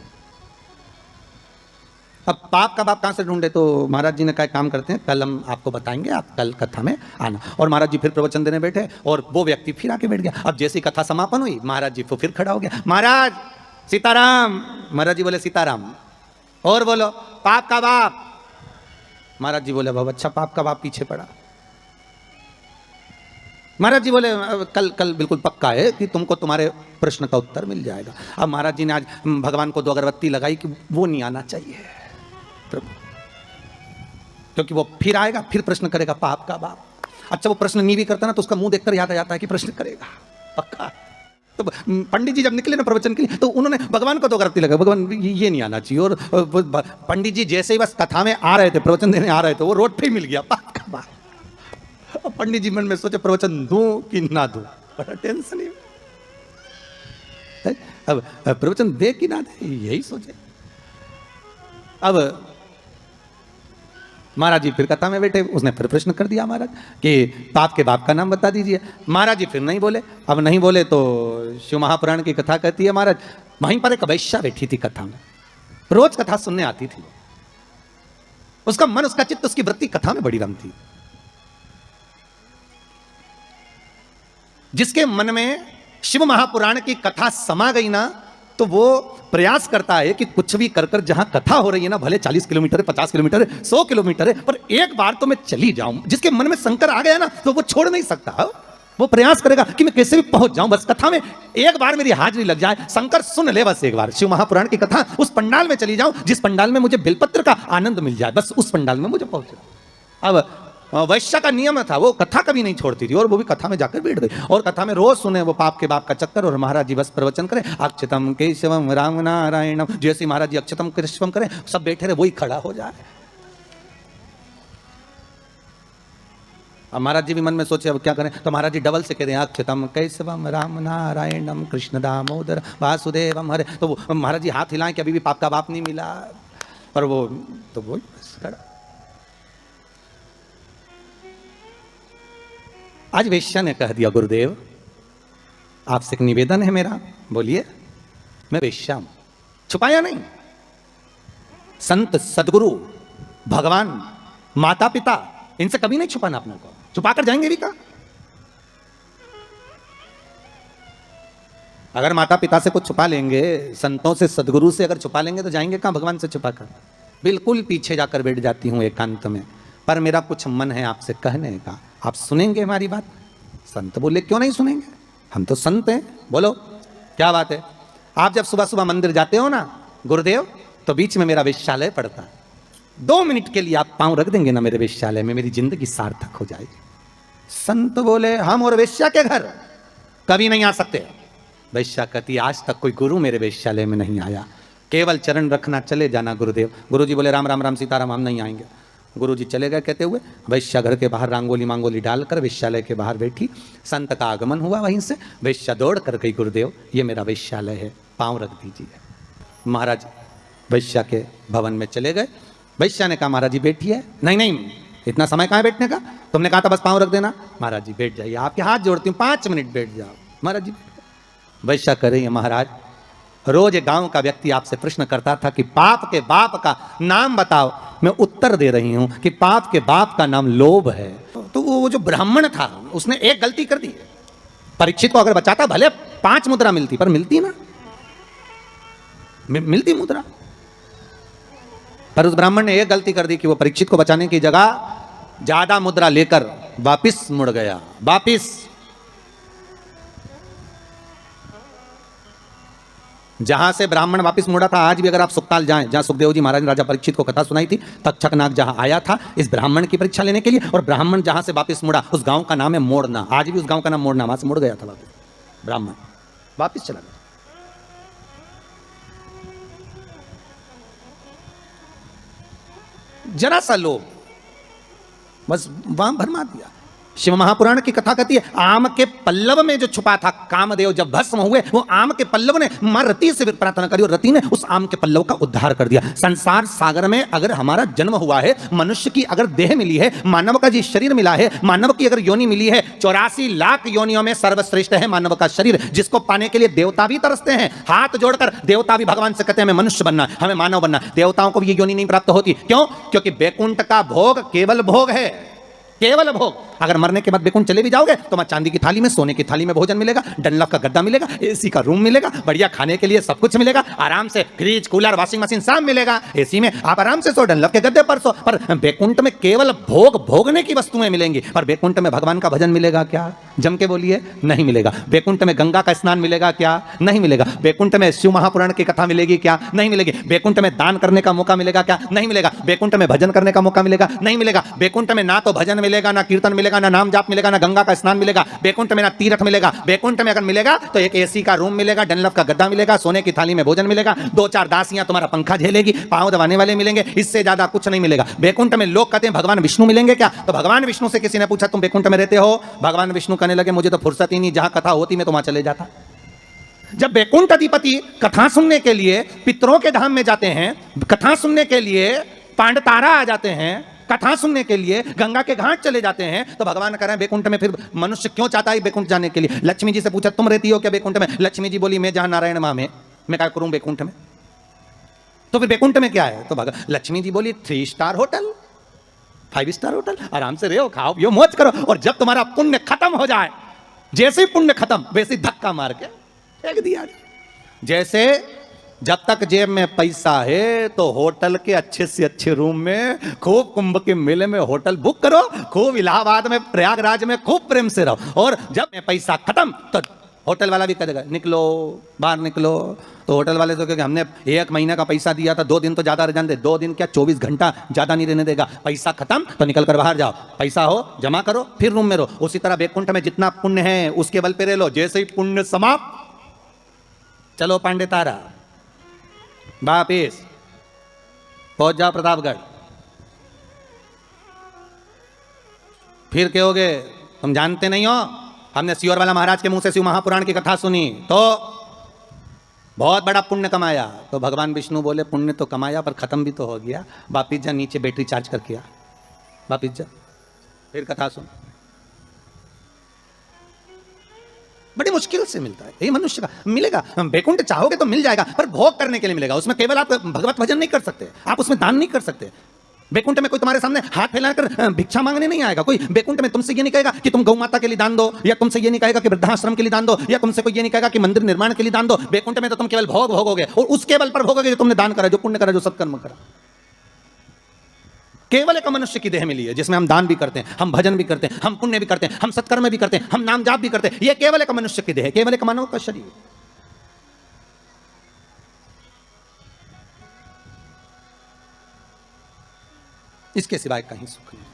अब पाप का बाप कहाँ से ढूंढे? तो महाराज जी ने कहा काम करते हैं, कल हम आपको बताएंगे, आप कल कथा में आना। और महाराज जी फिर प्रवचन देने बैठे और वो व्यक्ति फिर आके बैठ गया। अब जैसी कथा समापन हुई महाराज जी फिर खड़ा हो गया, महाराज सीताराम। महाराज जी बोले सीताराम। और बोलो पाप का बाप। महाराज जी बोले बहुत अच्छा, पाप का बाप पीछे पड़ा। महाराज जी बोले कल बिल्कुल पक्का है कि तुमको तुम्हारे प्रश्न का उत्तर मिल जाएगा। अब महाराज जी ने आज भगवान को 2 अगरबत्ती लगाई कि वो नहीं आना चाहिए प्रभु, क्योंकि वो फिर आएगा, फिर प्रश्न करेगा पाप का बाप। अच्छा वो प्रश्न नहीं भी करता ना तो उसका मुंह देखकर याद आ जाता है कि प्रश्न करेगा पक्का। तो पंडित जी जब निकले ना प्रवचन के लिए तो उन्होंने भगवान को 2 अगरबत्ती लगाई, भगवान ये नहीं आना चाहिए। और पंडित जी जैसे ही बस कथा में आ रहे थे, प्रवचन देने आ रहे थे, वो रोड पे ही मिल गया पाप का बाप। पंडित जी मन में सोचे प्रवचन दूं कि ना दूं, बड़ा टेंशन है। अब प्रवचन दे कि ना दे यही सोचे। अब महाराज जी फिर कथा में बैठे, उसने फिर प्रश्न कर दिया महाराज कि पाप के बाप का नाम बता दीजिए। महाराज जी फिर नहीं बोले। अब नहीं बोले तो शिव महापुराण की कथा कहती है महाराज वहीं पर एक वैश्या बैठी थी कथा में, रोज कथा सुनने आती थी। उसका मन, उसका चित्त, उसकी वृत्ति कथा में बड़ी रमती। जिसके मन में शिव महापुराण की कथा समा गई ना तो वो प्रयास करता है कि कुछ भी कर कर जहां कथा हो रही है ना, भले 40 किलोमीटर है, 50 किलोमीटर है, 100 किलोमीटर है, पर एक बार तो मैं चली जाऊं। जिसके मन में शंकर आ गया ना तो वो छोड़ नहीं सकता। वो प्रयास करेगा कि मैं कैसे भी पहुंच जाऊं, बस कथा में एक बार मेरी हाजिरी लग जाए, शंकर सुन ले बस एक बार शिव महापुराण की कथा, उस पंडाल में चली जाऊं जिस पंडाल में मुझे बेलपत्र का आनंद मिल जाए, बस उस पंडाल में मुझे पहुंचे। अब वैश्या का नियम था, वो कथा कभी नहीं छोड़ती थी और वो भी कथा में जाकर बैठ गई और कथा में रोज सुने वो पाप के बाप का चक्कर। और महाराज जी बस प्रवचन करें अक्षतम केशवम राम नारायणम, जैसे महाराज जी अक्षतम केशवम करें सब बैठे रहे, वही खड़ा हो जाए। अब महाराज जी भी मन में सोचे अब क्या करें, तो महाराज जी डबल से कह रहे हैं अक्षतम केशवम राम नारायणम कृष्ण दामोदर वासुदेवम हरे। तो महाराज जी हाथ हिलाएं कि अभी भी पाप का बाप नहीं मिला, पर वो तो वो खड़ा। आज वेश्या ने कह दिया गुरुदेव आपसे एक निवेदन है मेरा। बोलिए। मैं वेश्या हूं, छुपाया नहीं। संत सदगुरु भगवान माता पिता इनसे कभी नहीं छुपाना अपने को, छुपाकर जाएंगे भी का? अगर माता पिता से कुछ छुपा लेंगे, संतों से सदगुरु से अगर छुपा लेंगे तो जाएंगे कहां भगवान से छुपाकर? बिल्कुल पीछे जाकर बैठ जाती हूं एकांत में। पर मेरा कुछ मन है आपसे कहने का, आप सुनेंगे हमारी बात? संत बोले क्यों नहीं सुनेंगे, हम तो संत हैं। बोलो क्या बात है? आप जब सुबह सुबह मंदिर जाते हो ना गुरुदेव, तो बीच में मेरा वेश्यालय पड़ता है। 2 मिनट के लिए आप पांव रख देंगे ना मेरे वेश्यालय में, मेरी जिंदगी सार्थक हो जाएगी। संत बोले हम और वेश्या के घर कभी नहीं आ सकते। वेश्या कहती आज तक कोई गुरु मेरे वेश्यालय में नहीं आया, केवल चरण रखना, चले जाना गुरुदेव। गुरुजी बोले राम राम राम सीताराम, हम नहीं आएंगे। गुरुजी चले गए कहते हुए। वैश्या घर के बाहर रंगोली मांगोली डालकर वेश्यालय के बाहर बैठी। संत का आगमन हुआ वहीं से। वेश्या दौड़ कर गई, गुरुदेव ये मेरा वेश्यालय है, पांव रख दीजिए। महाराज वैश्या के भवन में चले गए। वैश्या ने कहा महाराज जी बैठिए। नहीं नहीं, इतना समय कहाँ है बैठने का, तुमने कहा था बस पांव रख देना। महाराज जी बैठ जाइए, आपके हाथ जोड़ती हूँ, 5 मिनट बैठ जाओ। महाराज जी वैश्या कर रही है, महाराज रोज एक गांव का व्यक्ति आपसे प्रश्न करता था कि पाप के बाप का नाम बताओ। मैं उत्तर दे रही हूं कि पाप के बाप का नाम लोभ है। तो वो जो ब्राह्मण था उसने एक गलती कर दी। परीक्षित को अगर बचाता भले 5 मुद्रा मिलती, पर मिलती ना, मिलती मुद्रा। पर उस ब्राह्मण ने एक गलती कर दी कि वो परीक्षित को बचाने की जगह ज्यादा मुद्रा लेकर वापिस मुड़ गया। वापिस जहां से ब्राह्मण वापस मुड़ा था, आज भी अगर आप सुखताल जाएं, जहां सुखदेव जी महाराज ने राजा परीक्षित को कथा सुनाई थी, तक्षक नाग जहां आया था इस ब्राह्मण की परीक्षा लेने के लिए, और ब्राह्मण जहां से वापस मुड़ा उस गांव का नाम है मोड़ना। आज भी उस गांव का नाम मोड़ना, वहां से मुड़ गया था वापस ब्राह्मण, वापस चला गया। जरा सा लोभ, बस वहां भरमा दिया। शिव महापुराण की कथा कहती है आम के पल्लव में जो छुपा था कामदेव, जब भस्म हुए वो आम के पल्लव ने मां रति से प्रार्थना करी और रति ने उस आम के पल्लव का उद्धार कर दिया। संसार सागर में अगर हमारा जन्म हुआ है, मनुष्य की अगर देह मिली है, मानव का जी शरीर मिला है, मानव की अगर योनि मिली है, 84 लाख योनियों में सर्वश्रेष्ठ है मानव का शरीर, जिसको पाने के लिए देवता भी तरसते हैं। हाथ जोड़कर देवता भी भगवान से कहते हैं हमें मनुष्य बनना, हमें मानव बनना। देवताओं को भी ये योनि नहीं प्राप्त होती। क्यों? क्योंकि बैकुंठ का भोग केवल भोग है, केवल भोग। अगर मरने के बाद बैकुंठ चले भी जाओगे तो वहां चांदी की थाली में, सोने की थाली में भोजन मिलेगा, डनलप का गद्दा मिलेगा, एसी का रूम मिलेगा, बढ़िया खाने के लिए सब कुछ मिलेगा, आराम से फ्रिज, कूलर, वॉशिंग मशीन सब मिलेगा। एसी में आप आराम से सो, डनलप के गद्दे पर सो। पर बैकुंठ में केवल भोग, भोगने की वस्तुएं मिलेंगी। पर बैकुंठ में भगवान का भजन मिलेगा क्या? जम के बोलिए, नहीं मिलेगा। बैकुंठ में गंगा का स्नान मिलेगा क्या? नहीं मिलेगा। बैकुंठ में शिव महापुराण की कथा मिलेगी क्या? नहीं मिलेगी। बैकुंठ में दान करने का मौका मिलेगा क्या? नहीं मिलेगा। बैकुंठ में भजन करने का मौका मिलेगा? नहीं मिलेगा। बैकुंठ में ना तो भजन मिलेगा, ना कीर्तन मिलेगा, ना नाम जाप मिलेगा, ना गंगा का स्नान मिलेगा। बैकुंठ में ना तीर्थ मिलेगा। बैकुंठ में अगर मिलेगा तो एक एसी का रूम मिलेगा, डनलप का गद्दा मिलेगा, सोने की थाली में भोजन मिलेगा, 2-4 दासियां तुम्हारा पंखा झेलेगी, पांव दबाने वाले मिलेंगे, इससे ज्यादा कुछ नहीं मिलेगा। बैकुंठ में लोग कहते हैं भगवान विष्णु मिलेंगे क्या? तो भगवान विष्णु से किसी ने पूछा तुम बैकुंठ में रहते हो? भगवान विष्णु कहने लगे मुझे तो फुर्सत ही नहीं, जहां कथा होती मैं तो वहां चले जाता। जब बैकुंठ अधिपति कथा सुनने के लिए पितरों के धाम में जाते हैं, कथा सुनने के लिए पांडतारा आ जाते हैं, कथा सुनने के लिए गंगा के घाट चले जाते हैं, तो भगवान कह रहे हैं बैकुंठ में फिर मनुष्य क्यों चाहता है बैकुंठ जाने के लिए? लक्ष्मी जी से पूछा तुम रहती हो क्या बैकुंठ में? लक्ष्मी जी बोली मैं जहां नारायण मां में, मैं क्या करूं बैकुंठ में? तो फिर बैकुंठ में क्या है? तो लक्ष्मी जी बोली 3 स्टार होटल, 5 स्टार होटल, आराम से रहो, खाओ पियो, मौज करो। और जब तुम्हारा पुण्य खत्म हो जाए, जैसे ही पुण्य खत्म वैसे ही धक्का मार के फेंक दिया। जैसे जब तक जेब में पैसा है तो होटल के अच्छे से अच्छे रूम में, खूब कुंभ के मेले में होटल बुक करो, खूब इलाहाबाद में, प्रयागराज में खूब प्रेम से रहो। और जब में पैसा खत्म तो होटल वाला भी कह देगा निकलो, बाहर निकलो। तो होटल वाले तो क्योंकि हमने 1 महीने का पैसा दिया था, 2 दिन तो ज्यादा रहने दे, 2 दिन क्या 24 घंटा ज्यादा नहीं रहने देगा। पैसा खत्म तो निकल कर बाहर जाओ, पैसा हो जमा करो, फिर रूम में रहो। उसी तरह बैकुंठ में जितना पुण्य है उसके बल पे रह लो। जैसे ही पुण्य समाप्त, चलो पांडे तारा वापिस पहुंच जाओ प्रतापगढ़। फिर कहोगे तुम जानते नहीं हो, हमने सियोर वाला महाराज के मुंह से शिव महापुराण की कथा सुनी तो बहुत बड़ा पुण्य कमाया। तो भगवान विष्णु बोले पुण्य तो कमाया पर खत्म भी तो हो गया, वापिस जा नीचे बैटरी चार्ज करके आ, वापिस जा, फिर कथा सुन। बड़ी मुश्किल से मिलता है ये मनुष्य का। मिलेगा, बैकुंठ चाहोगे तो मिल जाएगा, पर भोग करने के लिए मिलेगा। उसमें केवल आप भगवत भजन नहीं कर सकते, आप उसमें दान नहीं कर सकते। बैकुंठ में कोई तुम्हारे सामने हाथ फैलाकर भिक्षा मांगने नहीं आएगा। कोई बैकुंठ में तुमसे ये नहीं कहेगा कि तुम गौ माता के लिए दान दो, या तुमसे ये नहीं कहेगा कि वृद्धाश्रम के लिए दान दो, या तुमसे कोई ये नहीं कहेगा कि मंदिर निर्माण के लिए दान दो। बैकुंठ में तो तुम केवल भोग भोगोगे, और उसके बल पर भोगोगे जो तुमने दान करा, जो पुण्य करा, जो सत्कर्म करा। केवल एक मनुष्य की देह मिली है जिसमें हम दान भी करते हैं, हम भजन भी करते हैं, हम पुण्य भी करते हैं, हम सत्कर्म भी करते हैं, हम नाम जाप भी करते हैं। यह केवल एक मनुष्य की देह है, केवल एक मानव का शरीर। इसके सिवाय कहीं सुख नहीं।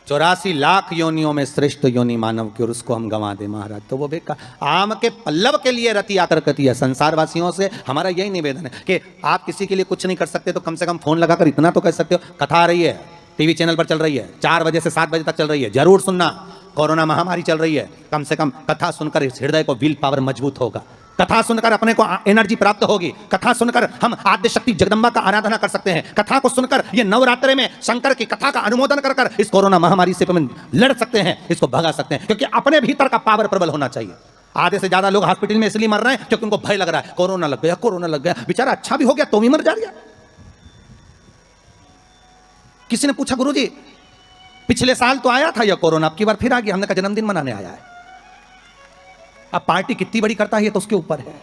84 लाख योनियों में श्रेष्ठ योनि मानव की, और उसको हम गंवा दे महाराज तो वो बेकार। आम के पल्लव के लिए रति आकर कहती है। संसार वासियों से हमारा यही निवेदन है कि आप किसी के लिए कुछ नहीं कर सकते तो कम से कम फोन लगाकर इतना तो कह सकते हो, कथा आ रही है, टीवी चैनल पर चल रही है, 4 बजे से 7 बजे तक चल रही है, जरूर सुनना। कोरोना महामारी चल रही है, कम से कम कथा सुनकर इस हृदय को विल पावर मजबूत होगा, कथा सुनकर अपने को एनर्जी प्राप्त होगी, कथा सुनकर हम आद्य शक्ति जगदम्बा का आराधना कर सकते हैं, कथा को सुनकर ये नवरात्रि में शंकर की कथा का अनुमोदन कर कर इस कोरोना महामारी से लड़ सकते हैं, इसको भगा सकते हैं। क्योंकि अपने भीतर का पावर प्रबल होना चाहिए। आधे से ज्यादा लोग हॉस्पिटल में इसलिए मर रहे हैं क्योंकि उनको भय लग रहा है, कोरोना लग गया, कोरोना लग गया। बेचारा अच्छा भी हो गया तो भी मर जा रहा। किसी ने पूछा गुरुजी पिछले साल तो आया था यह कोरोना, अब की बार फिर आ गया। हमने कहा जन्मदिन मनाने आया है। अब पार्टी कितनी बड़ी करता है ये तो उसके ऊपर है,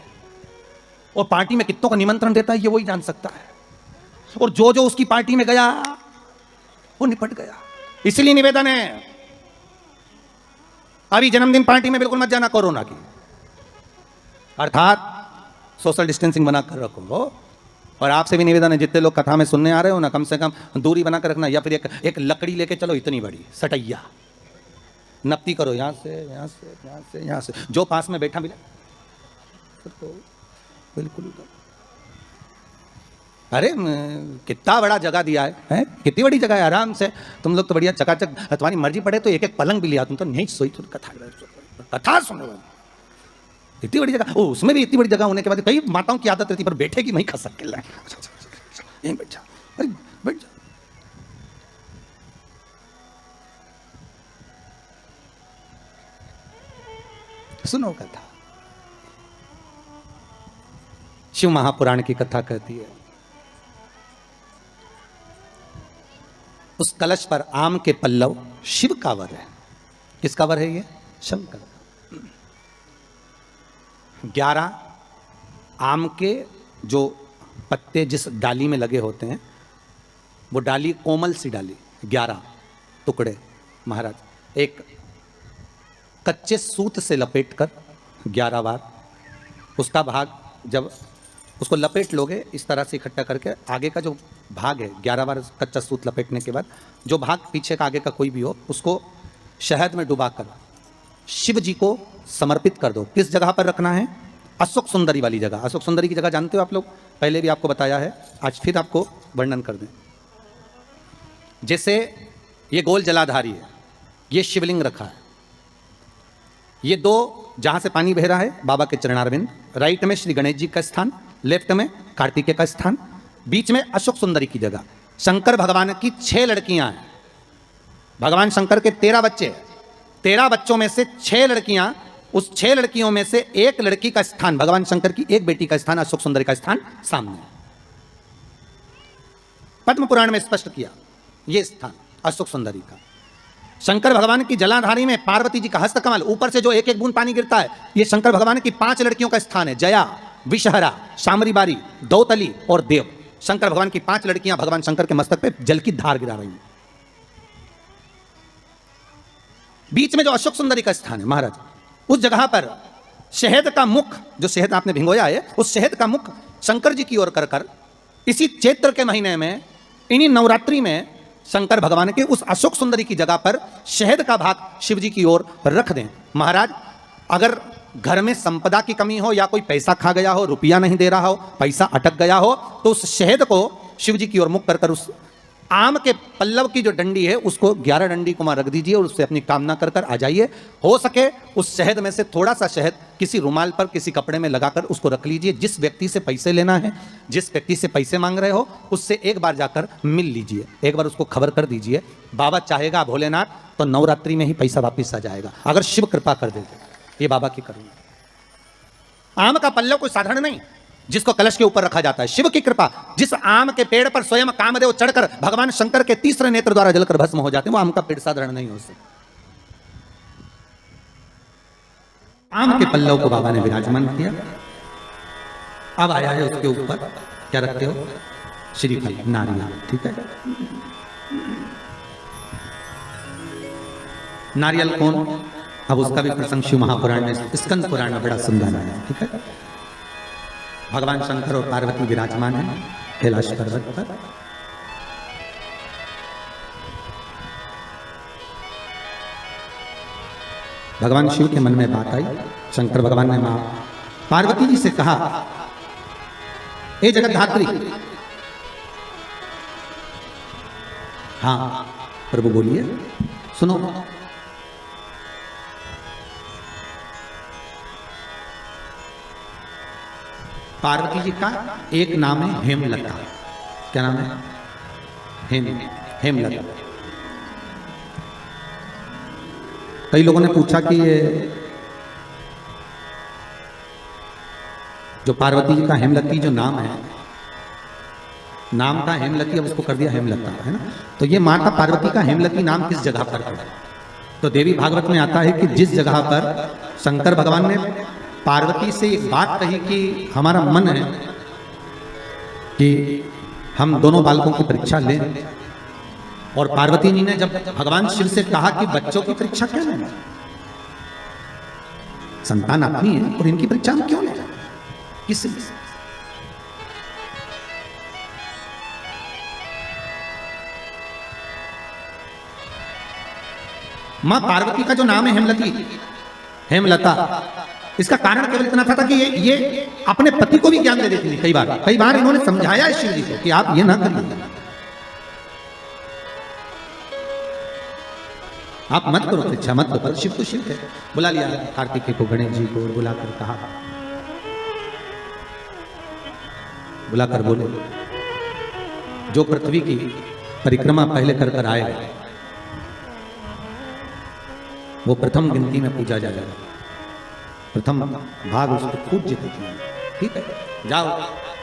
और पार्टी में कितनों का निमंत्रण देता है ये वही जान सकता है, और जो जो उसकी पार्टी में गया वो निपट गया। इसलिए निवेदन है अभी जन्मदिन पार्टी में बिल्कुल मत जाना कोरोना की, अर्थात सोशल डिस्टेंसिंग बनाकर रखो। और आपसे भी निवेदन है जितने लोग कथा में सुनने आ रहे हो ना, कम से कम दूरी बनाकर रखना, या फिर एक लकड़ी लेके चलो इतनी बड़ी सटैया, नपती करो यहाँ से यहाँ से यहाँ से यहाँ से, जो पास में बैठा मिले तो बिल्कुल अरे कितना बड़ा जगह दिया है? कितनी बड़ी जगह है, आराम से तुम लोग तो बढ़िया चकाचक, तुम्हारी मर्जी पड़े तो एक एक पलंग भी लिया, तुम तो नहीं सोई, तुम कथा सुनो। इतनी बड़ी जगह, उसमें भी इतनी बड़ी जगह होने के बाद कई माताओं की आदत रहती पर बैठे की वहीं खसक के लाए, यहीं बैठ जा, अरे बैठ जा। सुनो कथा, शिव महापुराण की कथा कहती है, उस कलश पर आम के पल्लव शिव का वर है। किसका वर है ये? शंकर। 11 आम के जो पत्ते जिस डाली में लगे होते हैं, वो डाली कोमल सी डाली, 11 टुकड़े महाराज एक कच्चे सूत से लपेट कर 11 बार, उसका भाग जब उसको लपेट लोगे इस तरह से इकट्ठा करके, आगे का जो भाग है 11 बार कच्चा सूत लपेटने के बाद जो भाग पीछे का आगे का कोई भी हो, उसको शहद में डुबाकर शिव जी को समर्पित कर दो। किस जगह पर रखना है? अशोक सुंदरी वाली जगह। अशोक सुंदरी की जगह जानते हो आप लोग, पहले भी आपको बताया है, आज फिर आपको वर्णन कर दें। जैसे ये गोल जलाधारी है, ये शिवलिंग रखा है, ये 2 जहां से पानी बह रहा है बाबा के चरणारविंद, राइट में श्री गणेश जी का स्थान, लेफ्ट में कार्तिकेय का स्थान, बीच में अशोक सुंदरी की जगह। शंकर भगवान की 6 लड़कियां हैं, भगवान शंकर के 13 बच्चे, 13 बच्चों में से 6 लड़कियां, उस 6 लड़कियों में से एक लड़की का स्थान, भगवान शंकर की एक बेटी का स्थान, अशोक सुंदरी का स्थान सामने है। पद्म पुराण में स्पष्ट किया यह स्थान अशोक सुंदरी का। शंकर भगवान की जलाधारी में पार्वती जी का हस्तकमल, ऊपर से जो एक एक बूंद पानी गिरता है, यह शंकर भगवान की 5 लड़कियों का स्थान है, जया, विषहरा, शामरीबारी, दौतली और देव। शंकर भगवान की 5 लड़कियां भगवान शंकर के मस्तक पे जल की धार गिरा रही हैं। बीच में जो अशोक सुंदरी का स्थान है महाराज, उस जगह पर शहद का मुख, जो शहद आपने भिंगोया है, उस शहद का मुख शंकर जी की ओर कर कर इसी चैत्र के महीने में, इन्हीं नवरात्रि में शंकर भगवान के उस अशोक सुंदरी की जगह पर शहद का भाग शिव जी की ओर रख दें। महाराज अगर घर में संपदा की कमी हो या कोई पैसा खा गया हो, रुपया नहीं दे रहा हो, पैसा अटक गया हो, तो उस शहद को शिव जी की ओर मुख कर कर उस आम के पल्लव की जो डंडी है उसको 11 डंडी को वहां रख दीजिए और उससे अपनी कामना कर कर आ जाइए। हो सके उस शहद में से थोड़ा सा शहद किसी रुमाल पर, किसी कपड़े में लगाकर उसको रख लीजिए। जिस व्यक्ति से पैसे लेना है, जिस व्यक्ति से पैसे मांग रहे हो, उससे एक बार जाकर मिल लीजिए, एक बार उसको खबर कर दीजिए। बाबा चाहेगा भोलेनाथ तो नवरात्रि में ही पैसा वापिस आ जाएगा, अगर शिव कृपा कर देते। ये बाबा की करुणा। आम का पल्लव कोई साधारण नहीं जिसको कलश के ऊपर रखा जाता है, शिव की कृपा। जिस आम के पेड़ पर स्वयं कामदेव चढ़कर भगवान शंकर के तीसरे नेत्र द्वारा जलकर भस्म हो जाते हैं, वो आम का पेड़ साधारण नहीं हो सकता। आम के पल्लव को बाबा ने विराजमान किया। अब आया है उसके ऊपर क्या रखते हो? श्रीफल, नारियल, ठीक है। नारियल कौन? अब उसका भी प्रसंग शिव महापुराण में, स्कंद पुराण में बड़ा सुंदर है, ठीक है। भगवान शंकर और पार्वती विराजमान है कैलाश पर्वत पर। भगवान शिव के मन में बात आई। शंकर भगवान ने मां पार्वती जी से कहा, हे जगतधात्री। हाँ प्रभु बोलिए, सुनो। पार्वती जी का एक नाम है हेमलता। क्या नाम है? हेमलता। कई लोगों ने पूछा कि ये जो पार्वती जी का हेमलती जो नाम है, नाम का हेमलती, अब उसको कर दिया हेमलता, है ना। तो ये माता पार्वती का हेमलती नाम किस जगह पर पड़ा? तो देवी भागवत में आता है कि जिस जगह पर शंकर भगवान ने पार्वती से एक बात कही कि हमारा मन है कि हम दोनों बालकों की परीक्षा लें, और पार्वती जी ने जब भगवान शिव से कहा कि बच्चों की परीक्षा क्यों लें, संतान अपनी है और इनकी परीक्षा हम क्यों लें, किससे? मां पार्वती का जो नाम है हेमलती, हेमलता, इसका कारण केवल इतना था कि ये अपने पति को भी ज्ञान दे देती थी। कई बार इन्होंने समझाया इस शिव जी को कि आप ये ना करिए, आप मत करो परीक्षा, मत करो। शिव तो शिव है। बुला लिया कार्तिकेय को, गणेश जी को बुलाकर कहा, बुलाकर बोले जो पृथ्वी की परिक्रमा पहले कर कर आए वो प्रथम गिनती में पूजा जाएगा, प्रथम भाग उसको खूब जीतना। ठीक है, जाओ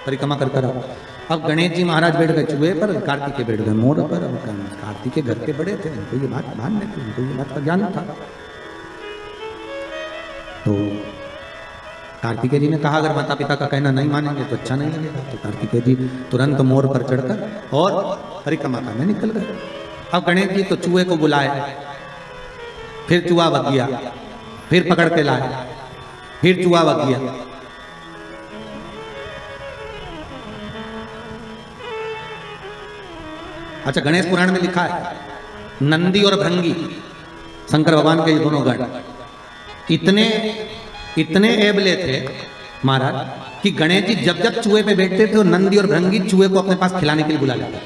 परिक्रमा कर कर आओ। अब गणेश जी महाराज बैठ गए चूहे पर, कार्तिकेय बैठ गए मोर पर। अब कार्तिकेय घर के बड़े थे, उनको ये बात ध्यान नहीं थी, उनको ये बात का ज्ञान था। तो कार्तिकेय जी ने कहा अगर माता पिता का कहना नहीं मानेंगे तो अच्छा नहीं लगेगा। तो कार्तिकेय जी तुरंत मोर पर चढ़कर और परिक्रमा करने निकल गए। अब गणेश जी तो चूहे को बुलाए, फिर चूहा भग गया, फिर पकड़ के लाए, फिर चूहा भग गया। अच्छा, गणेश पुराण में लिखा है नंदी और भृंगी, शंकर भगवान के ये दोनों गण इतने एबले थे महाराज कि गणेश जी जब जब चूहे पे बैठते थे और नंदी और भृंगी चूहे को अपने पास खिलाने के लिए बुला लेते।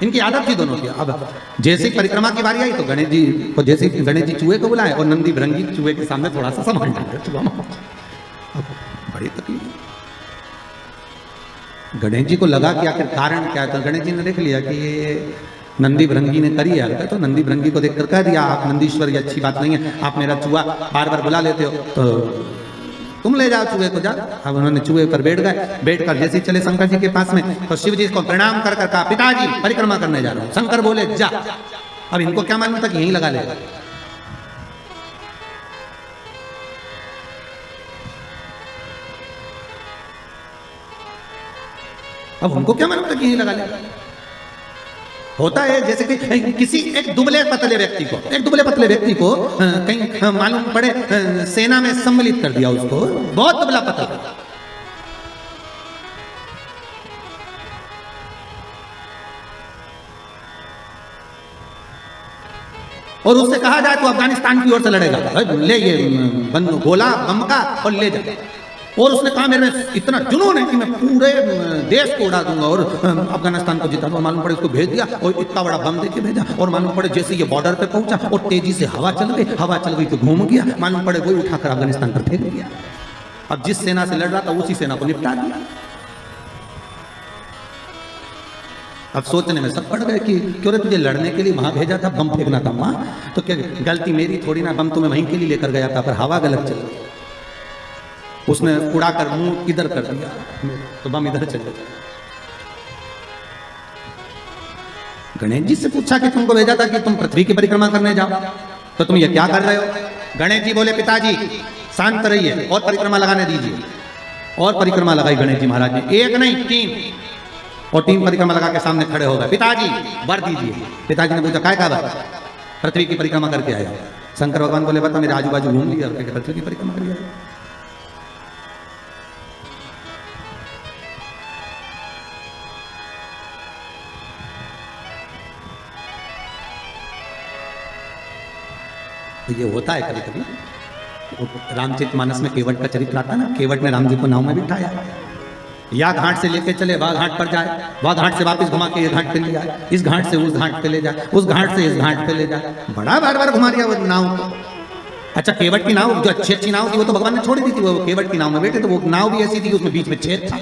इनकी आदत थी दोनों की। अब जैसे ही परिक्रमा की बारी आई तो गणेश जी चूहे को बुलाए और नंदी भृंगी चूहे के सामने थोड़ा सा सामान डाले। बड़ी तकलीफ। गणेश जी को लगा कि आखिर कारण क्या है। तो गणेश जी ने देख लिया कि ये नंदी भृंगी ने करी है, तो नंदी भृंगी को देखकर कह दिया आप नंदीश्वर, ये अच्छी बात नहीं है, आप मेरा चूहा बार बार बुला लेते हो, तो तुम ले जाओ चूहे को, जा। अब उन्होंने चूहे पर बैठ गए। बैठकर जैसे चले शंकर जी के पास में तो शिव जी को प्रणाम कर कर कहा पिताजी परिक्रमा करने जा रहा हूं। शंकर बोले जा। अब इनको क्या मालूम था कि यहीं लगा लेगा। अब उनको क्या मालूम था कि यहीं लगा लेगा। होता है जैसे कि किसी एक दुबले पतले व्यक्ति को कहीं मालूम पड़े सेना में सम्मिलित कर दिया, उसको बहुत दुबला पतला, और उससे कहा जाए तो अफगानिस्तान की ओर से लड़ेगा, ले ये गोला बम का और ले जाए। और उसने कहा मेरे में इतना जुनून है कि मैं पूरे देश को उड़ा दूंगा और अफगानिस्तान को जिता दूंगा। मालूम पड़े उसको भेज दिया और इतना बड़ा बम देके भेजा। और मालूम पड़े जैसे ये बॉर्डर पे पहुंचा और तेजी से हवा चल गई तो घूम गया। मालूम पड़े वही उठाकर अफगानिस्तान पर फेंक दिया। अब जिस सेना से लड़ रहा था उसी सेना को निपटा दिया। अब सोचने में सब पड़ गए कि क्यों रे तुझे लड़ने के लिए वहां भेजा था, बम फेंकना था वहां, तो क्या गलती मेरी थोड़ी ना, बम तुम्हें वहीं के लिए लेकर गया था पर हवा गलत चल गई, उसने उड़ाकर मुंह इधर कर दिया तो बम इधर चल गया। गणेश जी से पूछा कि तुमको भेजा था कि तुम पृथ्वी की परिक्रमा करने जाओ, तो तुम ये क्या कर रहे हो। गणेश जी बोले पिताजी शांत रहिए और परिक्रमा लगाने दीजिए। और परिक्रमा लगाई गणेश जी महाराज ने, एक नहीं 3, और 3 परिक्रमा लगा के सामने खड़े हो गए। पिताजी वर दीजिए। पिताजी ने पूछा काय का वर। पृथ्वी की परिक्रमा करके आया। शंकर भगवान बोले बता, मेरे आजू बाजू घूम लिया और पृथ्वी की परिक्रमा कर लिया। तो ये होता है कभी कभी। रामचरितमानस में केवट का चरित्र आता है ना, केवट ने राम जी को नाव में बिठाया, या घाट से लेके चले वह घाट पर जाए, वह घाट से वापस घुमा के ये घाट पे ले जाए, इस घाट से उस घाट पे ले जाए, उस घाट से इस घाट पे ले जाए, बड़ा बार बार घुमा दिया वो नाव को। अच्छा, केवट की नाव जो अच्छी नाव थी वो तो भगवान ने छोड़ दी थी, वो केवट की नाव में बैठे तो वो नाव भी ऐसी थी कि उसमें बीच में छेद था।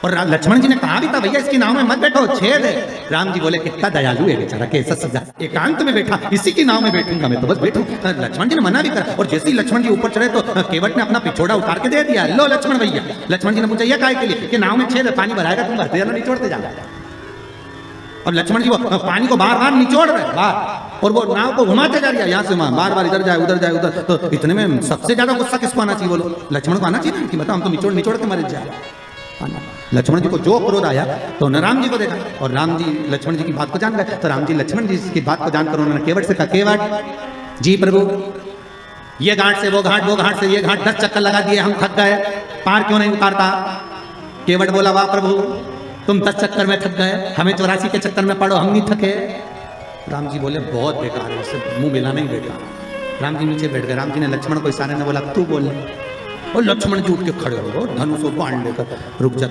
और लक्ष्मण जी ने कहा भी था भैया इसकी नाव में मत बैठो, छेद है। राम जी बोले कितना दयालु है बेचारा, कैसा सजा, एकांत में बैठा, इसी की नाव में बैठूंगा मैं तो बस बैठू। लक्ष्मण जी ने मना भी करा और जैसे ही लक्ष्मण जी ऊपर चढ़े तो केवट ने अपना पिछोड़ा उतार के दे दिया, लो लक्ष्मण भैया। लक्ष्मण जी ने पूछा यह काय के लिए कि नाव में छेद है, पानी भराएगा तुम भरते जाना, निचोड़ते जाना। और लक्ष्मण जी वो पानी को बार बार निचोड़ रहे बार, और वो नाव को घुमाते जा रही है यहाँ से वहां, बार बार इधर जाए उधर। तो इतने में सबसे ज्यादा गुस्सा किसको आना चाहिए बोलो, लक्ष्मण को आना चाहिए कि बताओ हम तो निचोड़ के मर जाए। लक्ष्मण जी को जो क्रोध आया तो उन्होंने राम जी को देखा और राम जी लक्ष्मण जी की बात को जान गए। तो राम जी लक्ष्मण जी की बात को जानकर उन्होंने केवट से कहा केवट जी प्रभु, ये घाट से वो घाट, वो घाट से ये घाट 10 चक्कर लगा दिए, हम थक गए, पार क्यों नहीं उतारता। केवट बोला वाह प्रभु, तुम 10 चक्कर में थक गए, हमें 84 के चक्कर में पड़ो, हम नहीं थके। राम जी बोले बहुत बेकार है, इससे मुंह मिलाना ही बेकार। राम जी नीचे बैठ गए। राम जी ने लक्ष्मण को इशारे ने बोला तू बोल। और लक्ष्मण जी उठ के खड़े हो गए, धनुष को बांध लेकर रुक जा,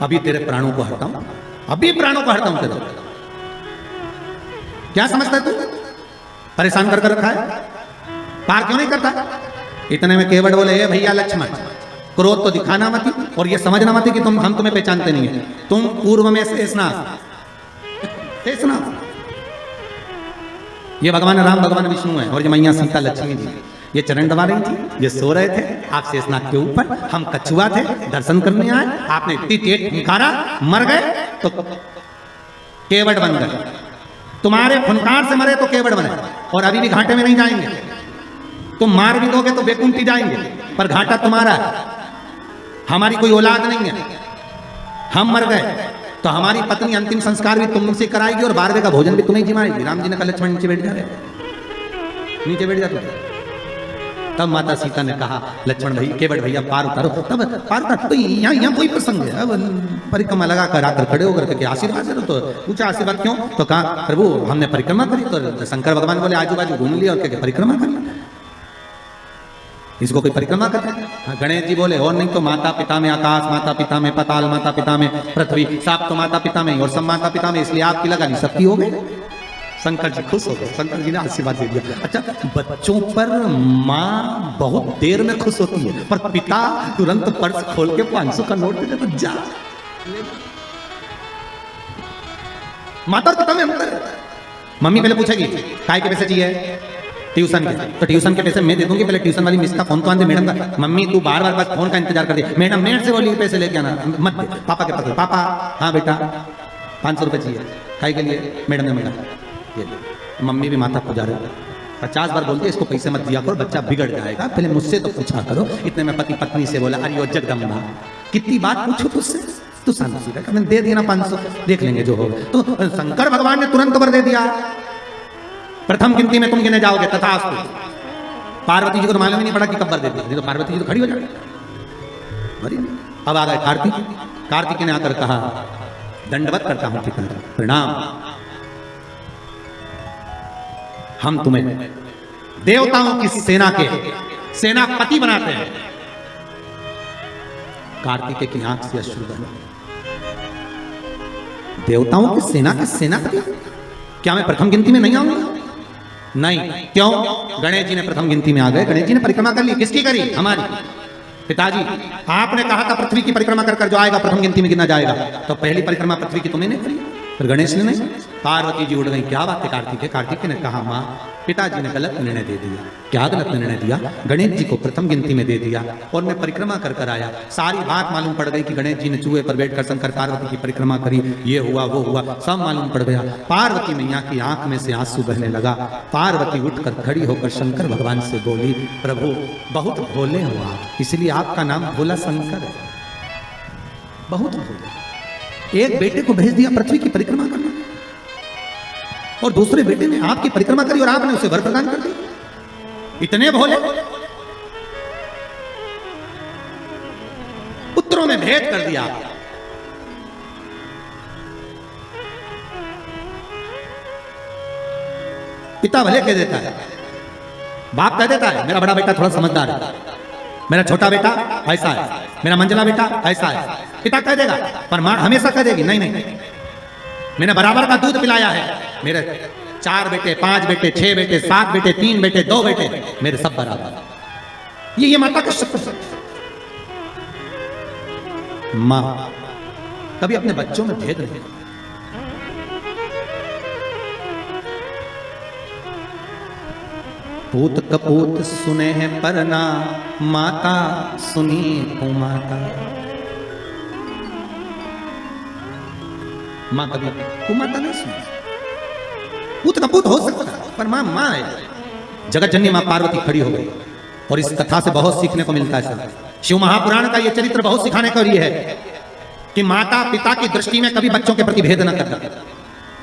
अभी तेरे प्राणों को हटाऊं, अभी प्राणों को हटाऊं तेरे। क्या समझता है तू? परेशान कर रखा है, पार क्यों नहीं करता? इतने में केवट बोले हे भैया लक्ष्मण, क्रोध तो दिखाना मत और ये समझना मत कि हम तुम्हें पहचानते नहीं है। तुम पूर्व में शेषनाग, ये भगवान राम भगवान विष्णु है और ये मैया सीता लक्ष्मी जी, ये चरण दबा रही थी, ये सो रहे थे आप शेषनाग के ऊपर, हम कछुआ थे दर्शन करने आए, आपने इतनी तेज फुंकारा, मर गए तो केवट बन गए। तुम्हारे फुनकार से मरे तो केवट बने और अभी भी घाटे में नहीं जाएंगे। तुम मार भी दोगे तो बेकुंठी जाएंगे, पर घाटा तुम्हारा है, हमारी कोई औलाद नहीं है। हम मर गए तो हमारी पत्नी अंतिम संस्कार भी तुमसे कराएगी और 12वें का भोजन भी तुम्हें जिमाएगी। राम जी ने कहा लक्ष्मण नीचे बैठ जा रहे, नीचे बैठ जा। तब माता सीता ने कहा लक्ष्मण भाई केवट भैया पार उतारो। तब पार उतार तो यहाँ कोई प्रसंग है, अब परिक्रमा लगा कर आकर खड़े होकर के आशीर्वाद दे। तो पूछा आशीर्वाद क्यों? तो कहा प्रभु हमने परिक्रमा करी। तो शंकर भगवान बोले आजू बाजू घूम लिया और क्या परिक्रमा कर लिया, इसको कोई परिक्रमा करता है? गणेश जी बोले और नहीं तो माता पिता में आकाश, माता पिता में पाताल, माता पिता में पृथ्वी, सब तो माता पिता में और सब माता पिता में, इसलिए आपकी लगा ली सबकी हो गई। शंकर जी खुश हो गए, शंकर जी ने आशीर्वाद दे दिया। अच्छा, बच्चों पर माँ बहुत देर में खुश होती है, पर पिता तुरंत पर्स खोल के 500 का नोट दे दे, जा। माता और पिता में अंतर है। मम्मी पहले पूछेगी काय के पैसे चाहिए, ट्यूशन के, तो ट्यूशन के पैसे मैं दे दूंगी, पहले ट्यूशन वाली मिस का फोन तो आने दे मैडम का। मम्मी तू बार बार बस फोन का इंतजार कर दे, मैडम नेट से बोली पैसे लेके आना मत दे, पापा के पास। पापा हाँ बेटा 500 रुपये चाहिए खाई के लिए, मैडम ने मैडम ये मम्मी भी माता को जा रहे 50 बार बोलती है इसको पैसे मत दिया करो, बच्चा बिगड़ जाएगा, पहले मुझसे तो पूछा करो। इतने में पति पत्नी से बोला अरे जगदम्बा कितनी बात पूछो तुझसे, तू शांति रखा, मैंने दे दिया ना 500, देख लेंगे जो होगा। तो शंकर भगवान ने तुरंत वर दे दिया, प्रथम गिनती में तुम गिने जाओगे तथास्तु। पार्वती जी को तो मालूम ही नहीं पड़ा कि कब वर दे दिया, नहीं तो पार्वती जी तो खड़ी हो जाए। अब आ गए कार्तिक। कार्तिक ने आकर कहा दंडवत करता हूं पिता, प्रणाम, हम तुम्हें देवताओं की सेना के सेनापति बनाते हैं। कार्तिकेय की आंख से अश्रु बहे। देवताओं की सेना के सेनापति, क्या मैं प्रथम गिनती में नहीं आऊंगा? नहीं, क्यों? गणेश जी ने प्रथम गिनती में आ गए, गणेश जी ने परिक्रमा कर ली। किसकी करी? हमारी। पिताजी आपने कहा था पृथ्वी की परिक्रमा कर जो आएगा प्रथम गिनती में गिना जाएगा, तो पहली परिक्रमा पृथ्वी की तुमने नहीं करी, फिर गणेश ने नहीं। पार्वती जी उड़ गई, क्या बात है कार्तिक है? कार्तिक ने कहा माँ पिताजी ने गलत निर्णय दे दिया। क्या गलत निर्णय दिया? गणेश जी को प्रथम गिनती में दे दिया और मैं परिक्रमा कर कर आया। सारी बात मालूम पड़ गई कि गणेश जी ने चूहे पर बैठकर शंकर पार्वती की परिक्रमा करी, ये हुआ वो हुआ, सब मालूम पड़ गया। पार्वती मैया की आंख में से आंसू बहने लगा। पार्वती उठकर खड़ी होकर शंकर भगवान से बोली प्रभु बहुत भोले हो आप, इसलिए आपका नाम भोला शंकर है, बहुत भोले। एक बेटे को भेज दिया पृथ्वी की परिक्रमा करना और दूसरे बेटे ने आपकी परिक्रमा करी और आपने उसे वर प्रदान कर दी। इतने भोले, पुत्रों में भेद कर दिया। पिता भले कह देता है, बाप कह देता है मेरा बड़ा बेटा थोड़ा समझदार है, मेरा छोटा बेटा ऐसा है, मेरा मंझला बेटा ऐसा है, पिता कह देगा। पर मां हमेशा कह देगी नहीं नहीं, मैंने बराबर का दूध पिलाया है, मेरे 4 बेटे 5 बेटे 6 बेटे 7 बेटे 3 बेटे 2 बेटे मेरे सब बराबर। ये माता का शब्द है। मां कभी अपने बच्चों में भेद नहीं। पूत कपूत सुने हैं पर ना माता सुनी को माता। मां कभी कुमाता नहीं सुनी। पूत कपूत हो सकता है पर मां मां है। जगत जननी मां पार्वती खड़ी हो गई और इस कथा से बहुत सीखने को मिलता है। शिव महापुराण का यह चरित्र बहुत सिखाने का ये है कि माता पिता की दृष्टि में कभी बच्चों के प्रति भेद न करना।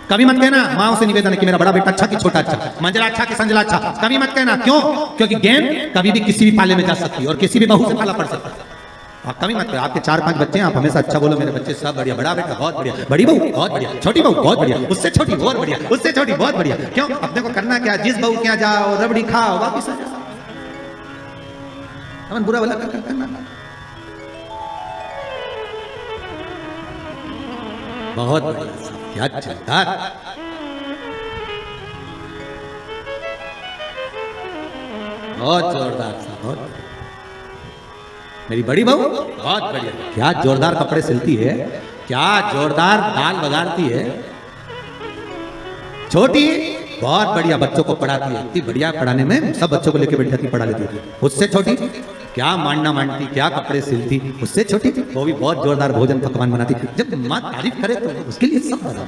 कभी मत कहना माँ से निवेदन है कि मेरा बड़ा बेटा अच्छा कि छोटा अच्छा, मंझला अच्छा कि संजला अच्छा, कभी मत कहना। क्यों? क्योंकि गेंद कभी भी किसी भी पाले में जा सकती है और किसी भी बहू से पाला पड़ सकता है। आप कमी मत करो, आपके 4-5 बच्चे हैं, आप हमेशा अच्छा बोलो मेरे बच्चे सब बढ़िया, बड़ा बेटा बहुत बढ़िया, बड़ी बहू बहुत बढ़िया, छोटी बहू बहुत बढ़िया, उससे छोटी बहुत बढ़िया, उससे छोटी बहुत बढ़िया। क्यों? अपने को करना क्या, जिस बहू के यहाँ जाओ रबड़ी खाओ वापिस आ जाओ, अपन बुरा भला करना। बहुत बढ़िया, क्या चलता, बहुत जोरदार था, बहुत। मेरी बड़ी बहू बहुत बढ़िया, क्या जोरदार कपड़े सिलती है, क्या जोरदार दाल बगाड़ती है। छोटी बहुत बढ़िया बच्चों को पढ़ाती है, इतनी बढ़िया पढ़ाने में, सब बच्चों को लेके बैठ जाती पढ़ा लेती है। उससे छोटी क्या मांडना मांडती, क्या कपड़े सिलती। उससे छोटी वो भी बहुत जोरदार भोजन पकवान बनाती। जब माँ तारीफ करे तो उसके लिए सब बना,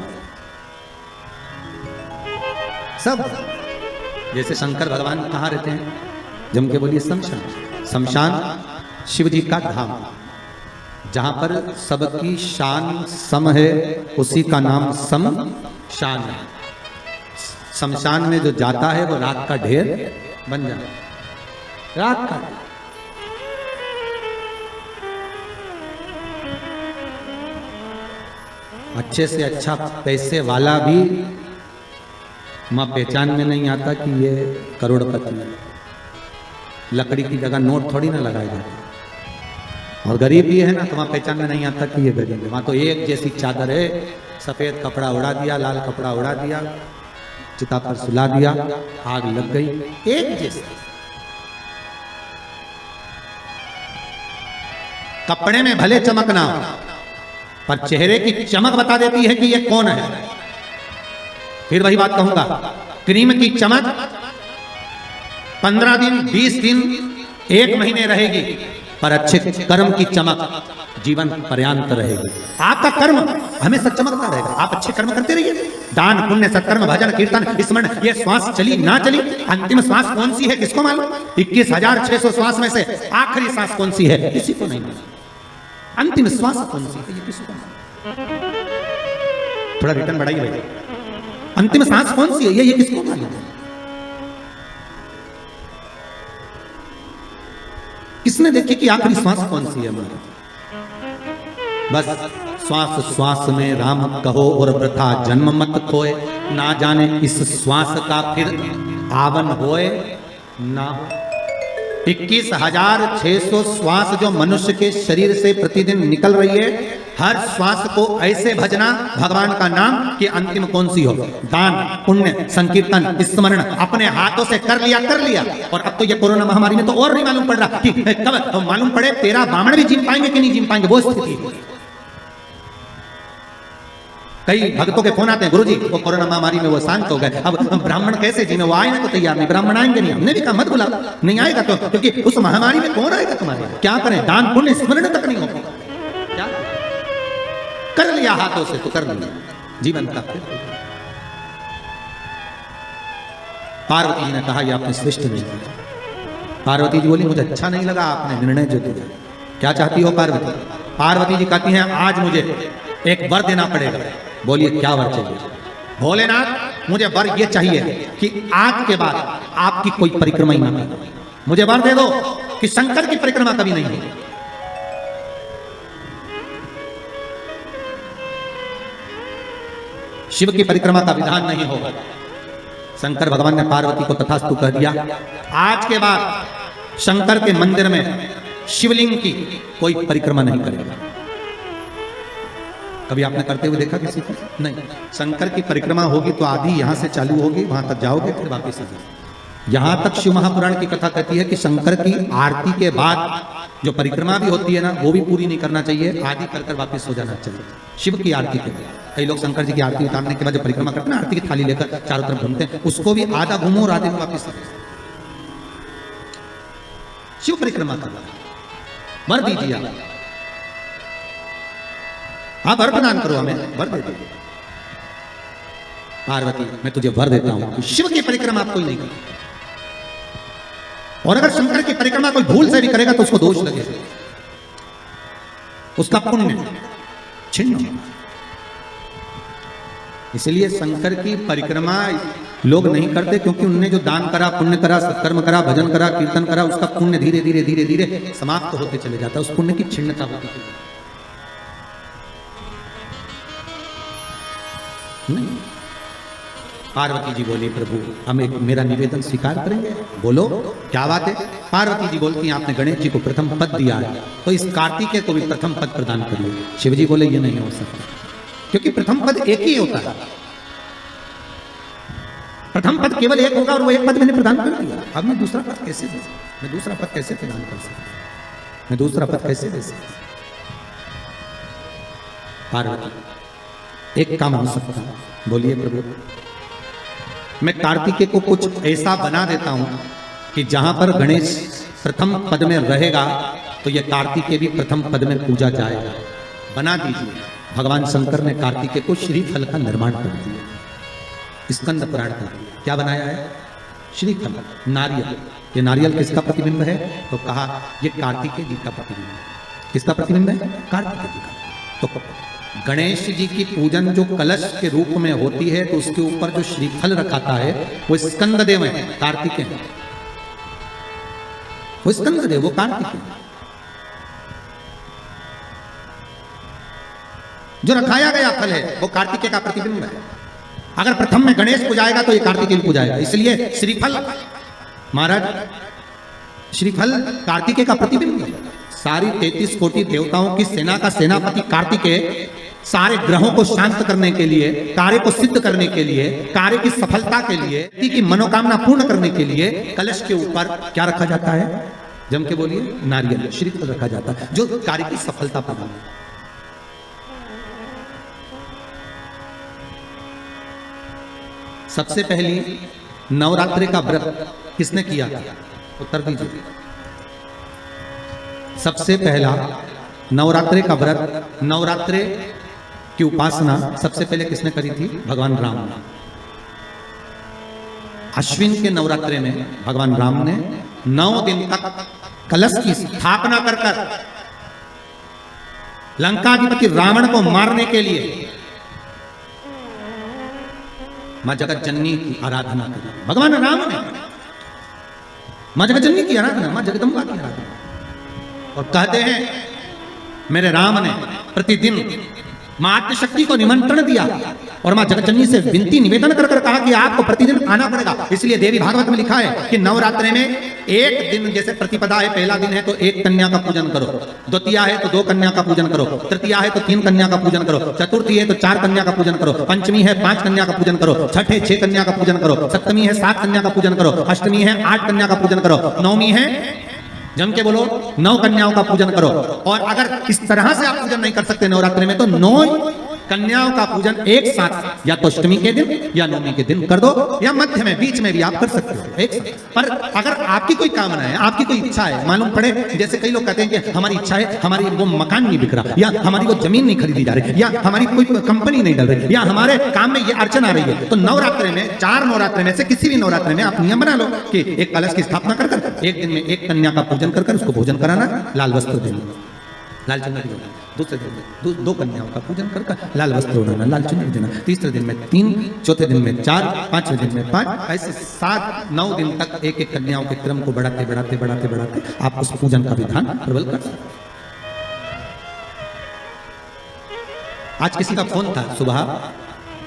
सब। जैसे शंकर भगवान कहाँ रहते हैं, जम के बोलिए शमशान। शमशान शिव जी का धाम, जहां पर सबकी शान सम है, उसी का नाम शमशान है। शमशान में जो जाता है वो राख का ढेर बन जाता है, राख का। अच्छे से अच्छा पैसे वाला भी मां पहचान में नहीं आता कि ये करोड़पति है। लकड़ी की जगह नोट थोड़ी ना लगाएगा। और गरीब भी है ना, तो वहां पहचान में नहीं आता कि ये गरीब है। वहां तो एक जैसी चादर है, सफेद कपड़ा उड़ा दिया, लाल कपड़ा उड़ा दिया, चिता पर सुला दिया, आग लग गई, एक जैसे। कपड़े में भले चमक ना हो, पर चेहरे की चमक बता देती है कि ये कौन है। फिर वही बात कहूंगा, क्रीम की चमक 15 दिन, 20 दिन, 1 महीने रहेगी, पर अच्छे कर्म की चमक जीवन पर्यंत रहेगी। आपका कर्म हमेशा चमकता रहेगा। आप अच्छे कर्म करते रहिए, दान पुण्य सत्कर्म भजन कीर्तन स्मरण। ये श्वास चली ना चली, अंतिम श्वास कौन सी है किसको मालूम? 21,600 श्वास में से आखिरी श्वास कौन सी है किसी को नहीं मालूम। अंतिम श्वास कौन सी है ये किसको मालूम? थोड़ा रिटर्न बढ़ाइए भाई। अंतिम सांस कौन सी है ये किसको मालूम? किसने देखे कि आखिरी श्वास कौन सी है? बस श्वास श्वास में राम कहो और वृथा जन्म मत खोए, ना जाने इस श्वास का फिर आवन होए ना। 21,600 श्वास जो मनुष्य के शरीर से प्रतिदिन निकल रही है, हर श्वास को ऐसे भजना भगवान का नाम कि अंतिम कौन सी हो। दान पुण्य संकीर्तन स्मरण अपने हाथों से कर लिया। और अब तो ये कोरोना महामारी में तो और नहीं मालूम पड़ रहा कि कब मालूम पड़े 13 ब्राह्मण भी जिम पाएंगे कि नहीं जिम पाएंगे, वो स्थिति। कई भक्तों के फोन आते हैं, गुरुजी वो कोरोना महामारी में वो शांत हो गए, अब ब्राह्मण कैसे जिमे? वो आए ना तो तैयार नहीं, ब्राह्मण आएंगे नहीं। हमने भी कहा मत बुला, नहीं आएगा तो, क्योंकि उस महामारी में कौन आएगा तुम्हारे? क्या करें? दान पुण्य स्मरण तक नहीं होगा। क्या कर लिया हाथों से तो कर लिया जीवन का। पार्वती जी ने कहा ये आपने श्रेष्ठ नहीं किया। पार्वती जी बोली मुझे अच्छा नहीं लगा आपने निर्णय जो दिया। क्या चाहती हो पार्वती? पार्वती जी कहती हैं आज मुझे एक वर देना पड़ेगा। बोलिए क्या वर चाहिए? भोलेनाथ मुझे वर ये चाहिए कि आज के बाद आपकी कोई परिक्रमा ही ना करे। मुझे वर दे दो कि शंकर की परिक्रमा कभी नहीं होगी। शिव की परिक्रमा का विधान नहीं होगा। शंकर भगवान ने पार्वती को तथास्तु कह दिया। आज के बाद शंकर के मंदिर में शिवलिंग की कोई परिक्रमा नहीं करेगा। कभी आपने करते हुए देखा किसी को? नहीं। शंकर की परिक्रमा होगी तो आधी यहां से चालू होगी, वहां तक जाओगे फिर वापस आ जाओगे। यहां तक शिव महापुराण की कथा कहती है कि शंकर की आरती के बाद जो परिक्रमा भी होती है ना, वो भी पूरी नहीं करना चाहिए, आधी कर वापस हो जाना चाहिए। शिव की आरती के बाद कई लोग शंकर जी की आरती उतारने के बाद जो परिक्रमा करते हैं ना, आरती की थाली लेकर चारों तरफ घूमते हैं, उसको भी आधा घूमो और आधे में वापस आ। शिव परिक्रमा करना वर दीजिए आप। हाँ वर प्रदान करो, हमें वर दे दो। पार्वती मैं तुझे वर देता हूं कि शिव की परिक्रमा आप कोई नहीं करे, और अगर शंकर की परिक्रमा कोई भूल से भी करेगा तो उसको दोष लगेगा, उसका पुण्य छिन्न होगा। इसलिए शंकर की परिक्रमा लोग नहीं करते क्योंकि उनने जो दान करा, पुण्य करा, सत्कर्म करा, भजन करा, कीर्तन करा, उसका पुण्य धीरे धीरे धीरे धीरे समाप्त होते चले जाता है, उस पुण्य की क्षीणता होती है। नहीं, पार्वती जी बोली प्रभु हम एक मेरा निवेदन स्वीकार करेंगे। बोलो क्या बात है। पार्वती जी बोलती हैं आपने गणेश जी को प्रथम पद दिया है तो इस कार्तिकेय को भी प्रथम पद प्रदान करिए। शिव जी बोले ये नहीं हो सकता क्योंकि प्रथम पद एक ही होता है, प्रथम पद केवल एक होगा और वो एक पद मैंने प्रदान कर दिया। अब मैं दूसरा पद कैसे दे सकता, मैं दूसरा पद कैसे प्रदान कर सकता, मैं दूसरा पद कैसे दे सकता। पार्वती एक काम हो सकता है, बोलिए प्रभु मैं कार्तिकेय को कुछ ऐसा बना देता हूं कि जहां पर गणेश प्रथम पद में रहेगा तो यह कार्तिकेय भी प्रथम पद में पूजा जाएगा। बना दीजिए। भगवान शंकर ने कार्तिकेय को श्रीफल का निर्माण कर दिया। स्कंद पुराण का क्या बनाया है? श्रीफल, नारियल। ये नारियल किसका प्रतिबिंब है? तो कहा ये कार्तिकेय जी का प्रतिबिंब है। किसका प्रतिबिंब है? कार्तिकेय जी का। तो गणेश जी की पूजन जो कलश के रूप में होती है तो उसके ऊपर जो श्रीफल रखाता है वो स्कंददेव है, कार्तिकेय है। वो स्कंददेव, वो कार्तिकेय। जो रखाया गया फल है वो कार्तिकेय का प्रतिबिंब है। अगर प्रथम में गणेश पूजाएगा तो ये कार्तिकेय पूजाएगा। इसलिए श्रीफल महाराज, श्रीफल कार्तिकेय का प्रतिबिंब है। सारी 33 कोटि देवताओं की सेना का सेनापति कार्तिकेय सारे ग्रहों को शांत करने के लिए, कार्य को सिद्ध करने के लिए, कार्य की सफलता के लिए, की मनोकामना पूर्ण करने के लिए कलश के ऊपर क्या रखा जाता है? जम के बोलिए, नारियल, श्रीफल रखा जाता है जो कार्य की सफलता प्रदान। सबसे पहली नवरात्रि का व्रत किसने किया था? उत्तर दीजिए। सबसे पहला नवरात्रि का व्रत, नवरात्रि की उपासना सबसे पहले किसने करी थी? भगवान राम ने। अश्विन के नवरात्रि में भगवान राम ने 9 दिन तक कलश की स्थापना कर कर लंकाधिपति रावण को मारने के लिए मां जगत जननी की आराधना करी। भगवान राम ने मां जगत जननी की आराधना, मां जगदम्बा की आराधना। और कहते हैं मेरे राम ने प्रतिदिन मां आद्यशक्ति को निमंत्रण दिया और मां जगतजननी से विनती निवेदन कर कर कहा कि आपको प्रतिदिन आना पड़ेगा। इसलिए देवी भागवत में लिखा है कि नवरात्रि में एक दिन, जैसे प्रतिपदा है, पहला दिन है तो 1 कन्या का पूजन करो, द्वितीया है तो 2 कन्या का पूजन करो, तृतीया है तो 3 कन्या का पूजन करो, चतुर्थी है तो 4 कन्या का पूजन करो, पंचमी है 5 कन्या का पूजन करो, छठ है 6 कन्या का पूजन करो, सप्तमी है 7 कन्या का पूजन करो, अष्टमी है 8 कन्या का पूजन करो, नवमी है, जम के बोलो, 9 कन्याओं का पूजन करो। और अगर इस तरह से आप पूजन नहीं कर सकते नवरात्रि में तो 9 कन्याओं का पूजन एक साथ या तो अष्टमी के दिन या नवमी के दिन कर दो, या मध्य में, बीच में भी आप कर सकते हो एक साथ। पर अगर आपकी कोई कामना है, आपकी कोई इच्छा है, मालूम पड़े, जैसे कई लोग कहते हैं कि हमारी इच्छा है, हमारी वो मकान नहीं बिक रहा, या हमारी वो जमीन नहीं खरीदी जा रही, या हमारी कोई कंपनी नहीं डल रही, या हमारे काम में ये अड़चन आ रही है, तो नवरात्रि में, 4 नवरात्रि में से किसी भी नवरात्रि में आप नियम बना लो कि एक कलश की स्थापना कर कर एक दिन में 1 कन्या का पूजन कर कर उसको भोजन कराना, लाल वस्त्र देना, लाल चुनरी देना, दूसरे दिन में 2 कन्याओं का पूजन कर कर लाल वस्त्र ओढ़ाना, लाल चुनरी देना, तीसरे दिन में 3, चौथे दिन में 4, पांचवें दिन में 5, ऐसे 7-9 दिन तक एक एक कन्याओं के क्रम को बढ़ाते बढ़ाते बढ़ाते बढ़ाते आप उस पूजन का विधान प्रबल कर सकते। आज किसी का फोन था सुबह,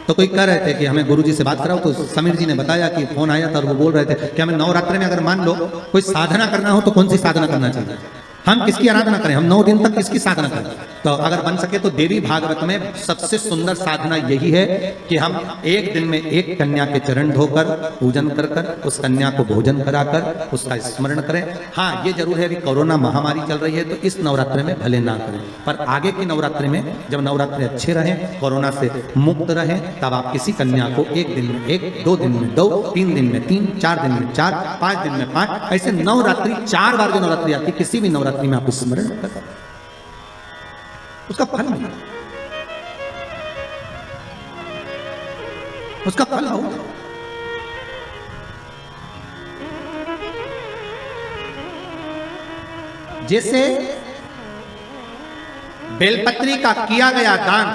तो कोई कह रहे थे कि हमें गुरुजी से बात कराओ, तो समीर जी ने बताया कि फोन आया था और वो बोल रहे थे कि हमें नवरात्रि में अगर मान लो कोई साधना करना हो तो कौन सी साधना करना चाहिए, हम किसकी आराधना करें, हम 9 दिन तक किसकी साधना करें। तो अगर बन सके तो देवी भागवत में सबसे सुंदर साधना यही है कि हम एक दिन में 1 कन्या के चरण धोकर पूजन कर कर उस कन्या को भोजन कराकर उसका स्मरण करें। हाँ, ये जरूर है, अभी कोरोना महामारी चल रही है तो इस नवरात्रि में भले ना करें, पर आगे की नवरात्रि में जब नवरात्रि अच्छे रहें, कोरोना से मुक्त रहें, तब आप किसी कन्या को 1 दिन में 1, 2 दिन में 2, 3 दिन में 3, 4 दिन में 4, 5 दिन में 5, ऐसे नवरात्रि 4 बार जो नवरात्रि आती है किसी भी नवरात्रि में आप स्मरण कर, उसका फल मिला, उसका फल होगा। जैसे बेलपत्री का किया गया दान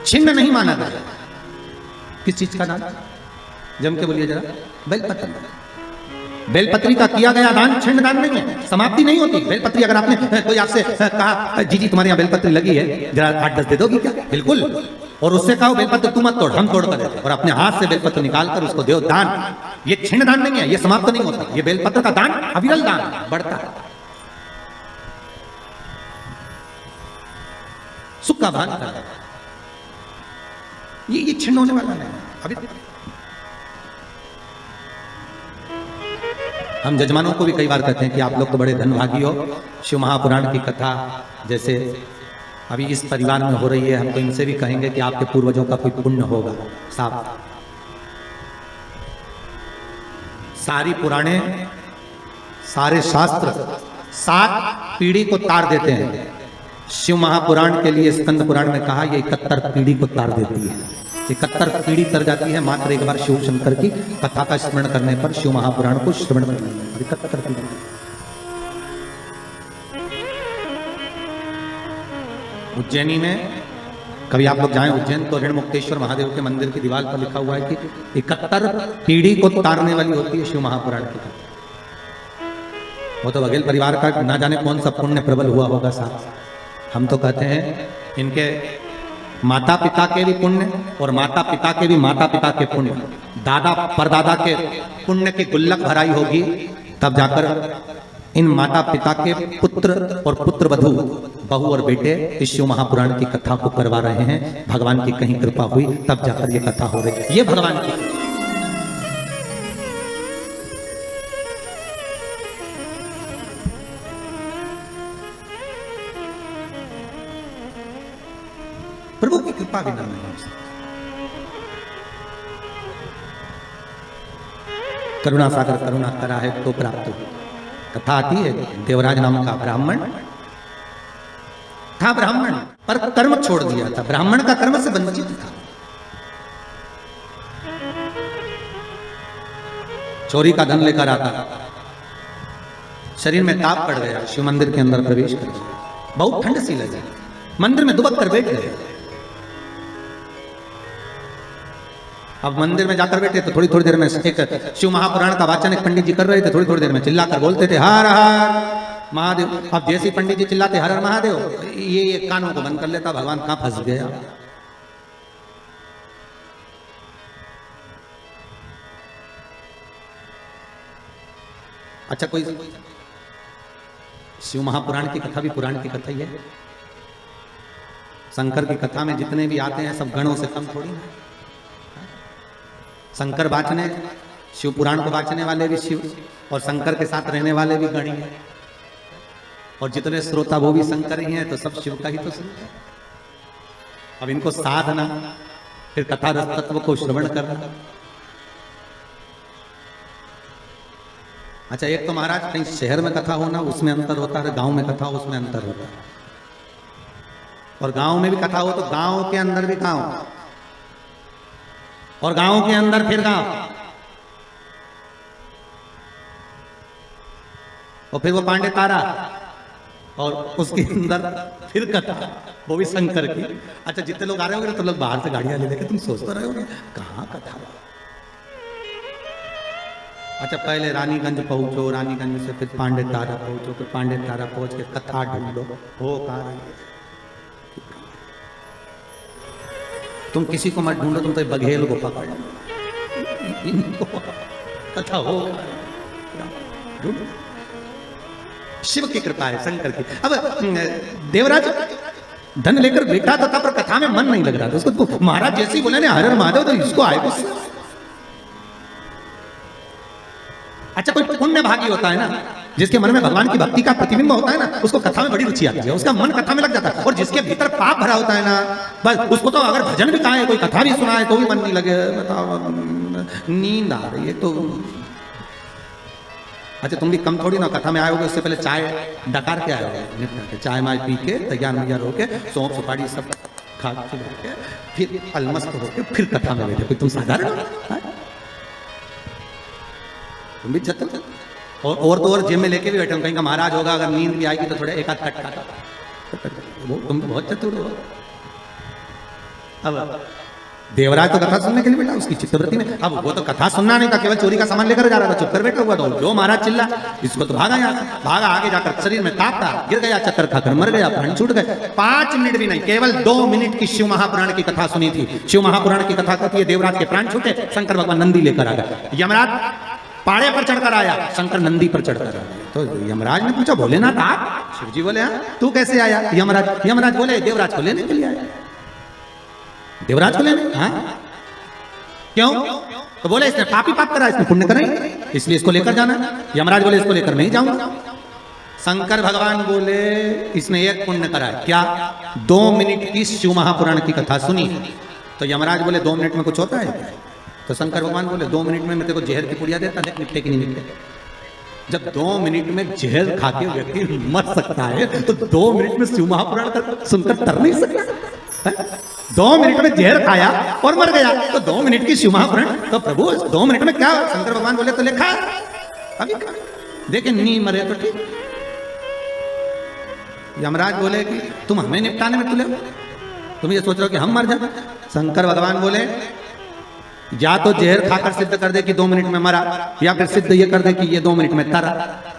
छिन्न नहीं माना गया, किस चीज का दान? जम के बोलिए जरा। बेलपत्र। बेलपत्री का किया गया दान छिन्न दान नहीं है, समाप्ति नहीं होती। बेलपत्री अगर आपने कोई आपसे कहा जी जी तुम्हारे यहाँ बेलपत्री लगी है, जरा 8-10 दे दोगी क्या? बिल्कुल। और उससे कहो बेलपत्र तू मत तोड़, हम तोड़ कर देते, और अपने हाथ से बेलपत्र निकाल कर उसको दो दान। ये छिन्न दान नहीं है, ये समाप्त नहीं होता। ये बेलपत्र का दान अविरल दान बढ़ता है, सुख का भान करता है। ये छिन्न होने वाला नहीं अभी। हम जजमानों को भी कई बार कहते हैं कि आप लोग तो बड़े धनभागी हो, शिव महापुराण की कथा जैसे अभी इस परिवार में हो रही है, हम तो इनसे भी कहेंगे कि आपके पूर्वजों का कोई पुण्य होगा। साफ सारी पुराणे, सारे शास्त्र 7 पीढ़ी को तार देते हैं। शिव महापुराण के लिए स्कंद पुराण में कहा ये 71 पीढ़ी को तार देती है। 71 पीढ़ी तर जाती है मात्र एक बार शिव शंकर की कथा का स्मरण करने पर, शिव महापुराण को श्रवण करने पर। 71 पीढ़ी। उज्जैनी में कभी आप लोग जाएं उज्जैन तो ऋणमुक्तेश्वर महादेव के मंदिर की दीवार पर लिखा हुआ है कि 71 पीढ़ी को तारने वाली होती है शिव महापुराण की कथा। वो तो बघेल परिवार का ना जाने कौन सा पुण्य प्रबल हुआ होगा साथ। हम तो कहते हैं इनके माता पिता के भी पुण्य और माता पिता के भी माता पिता के पुण्य, दादा परदादा के पुण्य की गुल्लक भराई होगी, तब जाकर इन माता पिता के पुत्र और पुत्र वधू, बहू और बेटे इस शिव महापुराण की कथा को करवा रहे हैं। भगवान की कहीं कृपा हुई तब जाकर ये कथा हो रही है। ये भगवान की प्रभु की कृपा बिना नहीं हो सकती। करुणा सागर करुणा करा है तो प्राप्त हो। कथा आती है, देवराज नाम का ब्राह्मण था। ब्राह्मण पर कर्म छोड़ दिया था, ब्राह्मण का कर्म से वंचित था। चोरी का धन लेकर आता, शरीर में ताप पड़ गया, शिव मंदिर के अंदर प्रवेश कर गया। बहुत ठंड सी लगी, मंदिर में दुबक कर बैठ गए। अब मंदिर में जाकर बैठे तो थोड़ी थोड़ी देर में एक शिव महापुराण का वाचन एक पंडित जी कर रहे थे। थोड़ी थोड़ी देर में चिल्लाकर बोलते थे हर हर महादेव। अब जैसे पंडित जी चिल्लाते हर हर महादेव, ये कानों को बंद कर लेता। भगवान कहां फंस गया। अच्छा, कोई शिव महापुराण की कथा भी पुराण की कथा ही है। शंकर की कथा में जितने भी आते हैं सब गणों से कम थोड़ी है। शंकर वाचने, शिव पुराण को वाचने वाले भी शिव, और शंकर के साथ रहने वाले भी गण हैं, और जितने श्रोता वो भी शंकर ही हैं, तो सब शिव का ही तो सुनते हैं। अब इनको साधना, फिर कथा रस तत्व को श्रवण करना। अच्छा, एक तो महाराज कहीं शहर में कथा होना उसमें अंतर होता है, गांव में कथा हो उसमें अंतर होता है। और गांव में भी कथा हो तो गांव के अंदर भी गांव, और गांव के अंदर फिर गांव, और फिर वो पांडे तारा, और उसके अंदर फिर कथा, वो भी शंकर की। अच्छा, जितने लोग आ रहे होंगे तो लोग बाहर से गाड़ियां ले लेके, तुम सोचते रहे होगे कहां कथा। अच्छा, पहले रानीगंज पहुंचो, रानीगंज से फिर पांडे तारा पहुंचो, फिर पांडे तारा पहुंच के कथा ढूंढो, हो कहां। तुम किसी को मत ढूंढो, तुम तो बघेल को पकड़ इनको कथा हो। शिव की कृपा है, शंकर की। अब देवराज धन लेकर बैठा था पर कथा में मन नहीं लग रहा था उसको। तो महाराज जैसे ही बोले ने हर हर महादेव, तो इसको आए गुस्सा। अच्छा, कोई पुण्य भागी होता है ना, जिसके मन में भगवान की भक्ति का प्रतिबिंब होता है ना, उसको कथा में बड़ी रुचि आती है, उसका मन कथा में लग जाता है। और जिसके भीतर पाप भरा होता है ना, बस उसको तो अगर भजन भी कहा है, कोई कथा भी सुना है तो भी मन नहीं लगे। बताओ, नींद आ रही है तो। अच्छा, तुम भी कम थोड़ी ना कथा में आए होगे, उससे पहले चाय डकार के आए होगे, चाय माय पी के तैयार मैयार होके, सौंफ सुपारी सब खा के फिर अलमस्त होके फिर कथा में बैठे। तुम साधारण हो, तुम भी चतुर। और तो और जेब में लेके भी बैठे, कहीं का महाराज होगा, अगर नींद भी आएगी तो थोड़े एक आध कट वो तुम बहुत चतुर हो। अब देवराज तो कथा सुनने के लिए बैठा, उसकी चित्तवृत्ति में। अब वो तो कथा सुनना नहीं था, केवल चोरी का सामान लेकर जा रहा था, चुप कर बैठा हुआ था। जो महाराज चिल्ला, इसको तो भागा यहाँ से, भागा आगे जाकर शरीर में कांपता, गिर गया, चक्कर खाकर मर गया, प्राण छूट गए। 5 मिनट भी नहीं, केवल 2 मिनट की शिव महापुराण की कथा सुनी थी। शिव महापुराण की कथा कहती है देवराज के प्राण छूटे, शंकर भगवान नंदी लेकर आ गए। यमराज पाड़े पर चढ़कर आया, शंकर नंदी पर चढ़कर आया। तो यमराज ने पूछा, भोलेनाथ आप? शिव जी बोले, हाँ। तू कैसे आया? यमराज बोले, देवराज को लेने के लिए आया। देवराज को लेने? हाँ। क्यों? तो बोले इसने पाप ही पाप करा, इसने पुण्य करा, इसलिए इसको लेकर जाना। यमराज बोले इसको लेकर नहीं जाऊंगा। शंकर भगवान बोले इसने एक पुण्य करा है। क्या? 2 मिनट की शिव महापुराण की कथा सुनी। तो यमराज बोले 2 मिनट में कुछ होता है? तो शंकर भगवान बोले 2 मिनट में मैं तेरे को जहर की पुड़िया देता, देख निपटे कि नहीं निपटे। जब 2 मिनट में जहर खा के व्यक्ति मर सकता है, तो 2 मिनट में शिव महापुराण सुनकर तर नहीं सकता। 2 मिनट में जहर खाया और मर गया, तो 2 मिनट की शिव महापुराण। तो प्रभु 2 मिनट में क्या? शंकर भगवान बोले तो लिखा अभी देखे नहीं मरे तो ठीक। यमराज बोले कि तुम हमें निपटाने में तुले, तुम ये सोच रहे हो कि हम मर जाए। शंकर भगवान बोले या तो जहर खाकर सिद्ध कर दे कि 2 मिनट में मरा, या फिर सिद्ध ये कर दे कि ये 2 मिनट में तरा।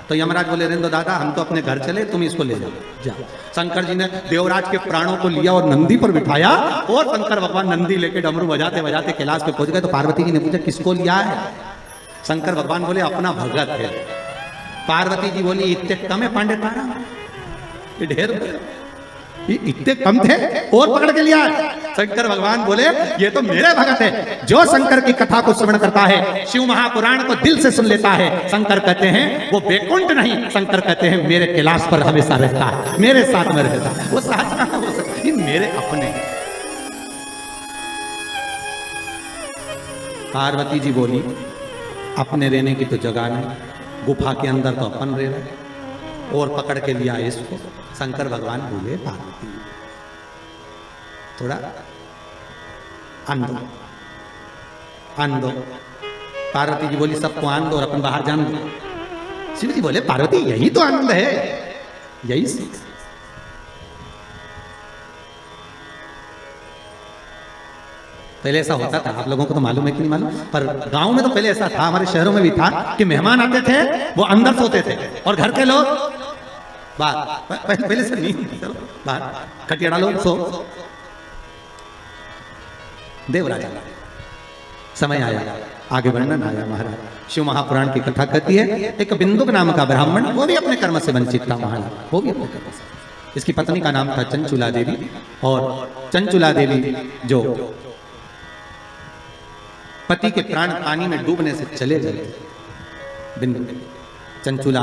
तो यमराज बोले रेंदो दादा, हम तो अपने घर चले, तुम इसको ले जाओ। शंकर जी ने देवराज के प्राणों को लिया और नंदी पर बिठाया, और शंकर भगवान नंदी लेके डमरू बजाते बजाते कैलाश पे पहुंच गए। तो पार्वती जी ने पूछा किसको लिया है? शंकर भगवान बोले अपना भगत है। पार्वती जी बोली इतने कम है पांडे तारा, ये ढेर इतने कम थे और पकड़ के लिया। शंकर भगवान बोले ये तो मेरे भगत है, जो शंकर की कथा को श्रवण करता है, शिव महापुराण को दिल से सुन लेता है। शंकर कहते हैं वो वैकुंठ नहीं, शंकर कहते हैं मेरे कैलाश पर हमेशा रहता है, मेरे साथ में रहता है। वो सहज कहां हो सकता है? मेरे अपने। पार्वती जी बोली अपने रहने की तो जगह नहीं, गुफा के अंदर तो अपन रह रहे, और पकड़ के लिया इसको। शंकर भगवान बोले पार्वती थोड़ा आन दो। पार्वती जी बोली सबको आन दो और अपन बाहर जान दो। शिव जी बोले पार्वती यही तो आनंद है, यही सी। पहले ऐसा होता था, आप लोगों को तो मालूम है कि नहीं मालूम, पर गांव में तो पहले ऐसा था, हमारे शहरों में भी था कि मेहमान आते थे वो अंदर सोते थे और घर के लोग बाहर। पहले से नहीं, चलो बाहर खटिया डालो सो। देवराज समय आया, आगे वर्णन आया। महाराज शिव महापुराण की कथा कहती है एक बिंदुक नाम का ब्राह्मण, वो भी अपने कर्म से वंचित था। महाराज वो भी अपने कर्म से, इसकी पत्नी का नाम था चंचुला देवी। और चंचुला देवी जो पति के प्राण पानी में डूबने से चले गए, बिंदु चंचुला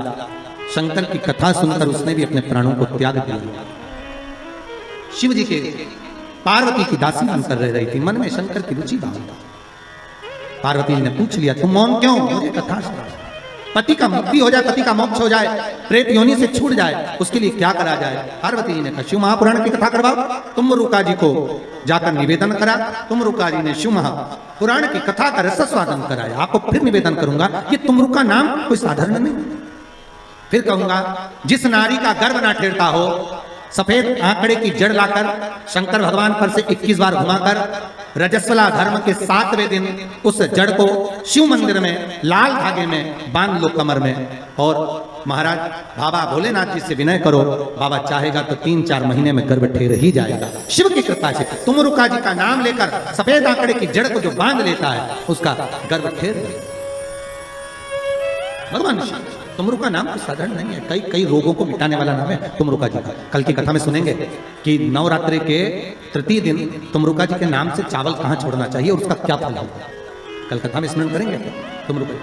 शंकर की कथा सुनकर उसने भी अपने प्राणों को त्याग दिया। शिव जी के पार्वती की दासी बनकर रह रही थी, मन में शंकर की रुचि भाव। पार्वती जी ने पूछ लिया तुम मौन क्यों? मुझे कथा सुना। पति का मुक्ति हो जाए, पति का मोक्ष हो जाए, प्रेत योनि से छूट जाए, उसके लिए क्या करा जाए? पार्वती जी ने कहा शिव महापुराण की कथा करवाओ। तुमरुका जी को जाकर निवेदन करा। तुमरुका जी ने शिव महापुराण की कथा का रसस्वादन कराया। आपको फिर निवेदन करूंगा, ये तुमरुका नाम कोई साधारण नहीं। फिर कहूंगा जिस नारी का गर्भ ना ठेरता हो, सफेद आंकड़े की जड़ लाकर शंकर भगवान पर से 21 बार घुमाकर रजस्वला धर्म के 7वें दिन उस जड़ को शिव मंदिर में लाल धागे में बांध लो कमर में। और महाराज बाबा भोलेनाथ जी से विनय करो, बाबा चाहेगा तो 3-4 महीने में गर्भ ठेर ही जाएगा शिव की कृपा से। तुमरुका जी का नाम लेकर सफेद आंकड़े की जड़ को जो बांध लेता है उसका गर्भ ठेर। भगवान तुमरुका नाम तो साधारण नहीं है, कई रोगों को मिटाने वाला नाम है तुमरुका जी का। कल की कथा में सुनेंगे कि नवरात्रि के तृतीय दिन तुमरुका जी के नाम से चावल कहाँ छोड़ना चाहिए और उसका क्या फल होगा। कल कथा में स्मरण करेंगे तुमरुका।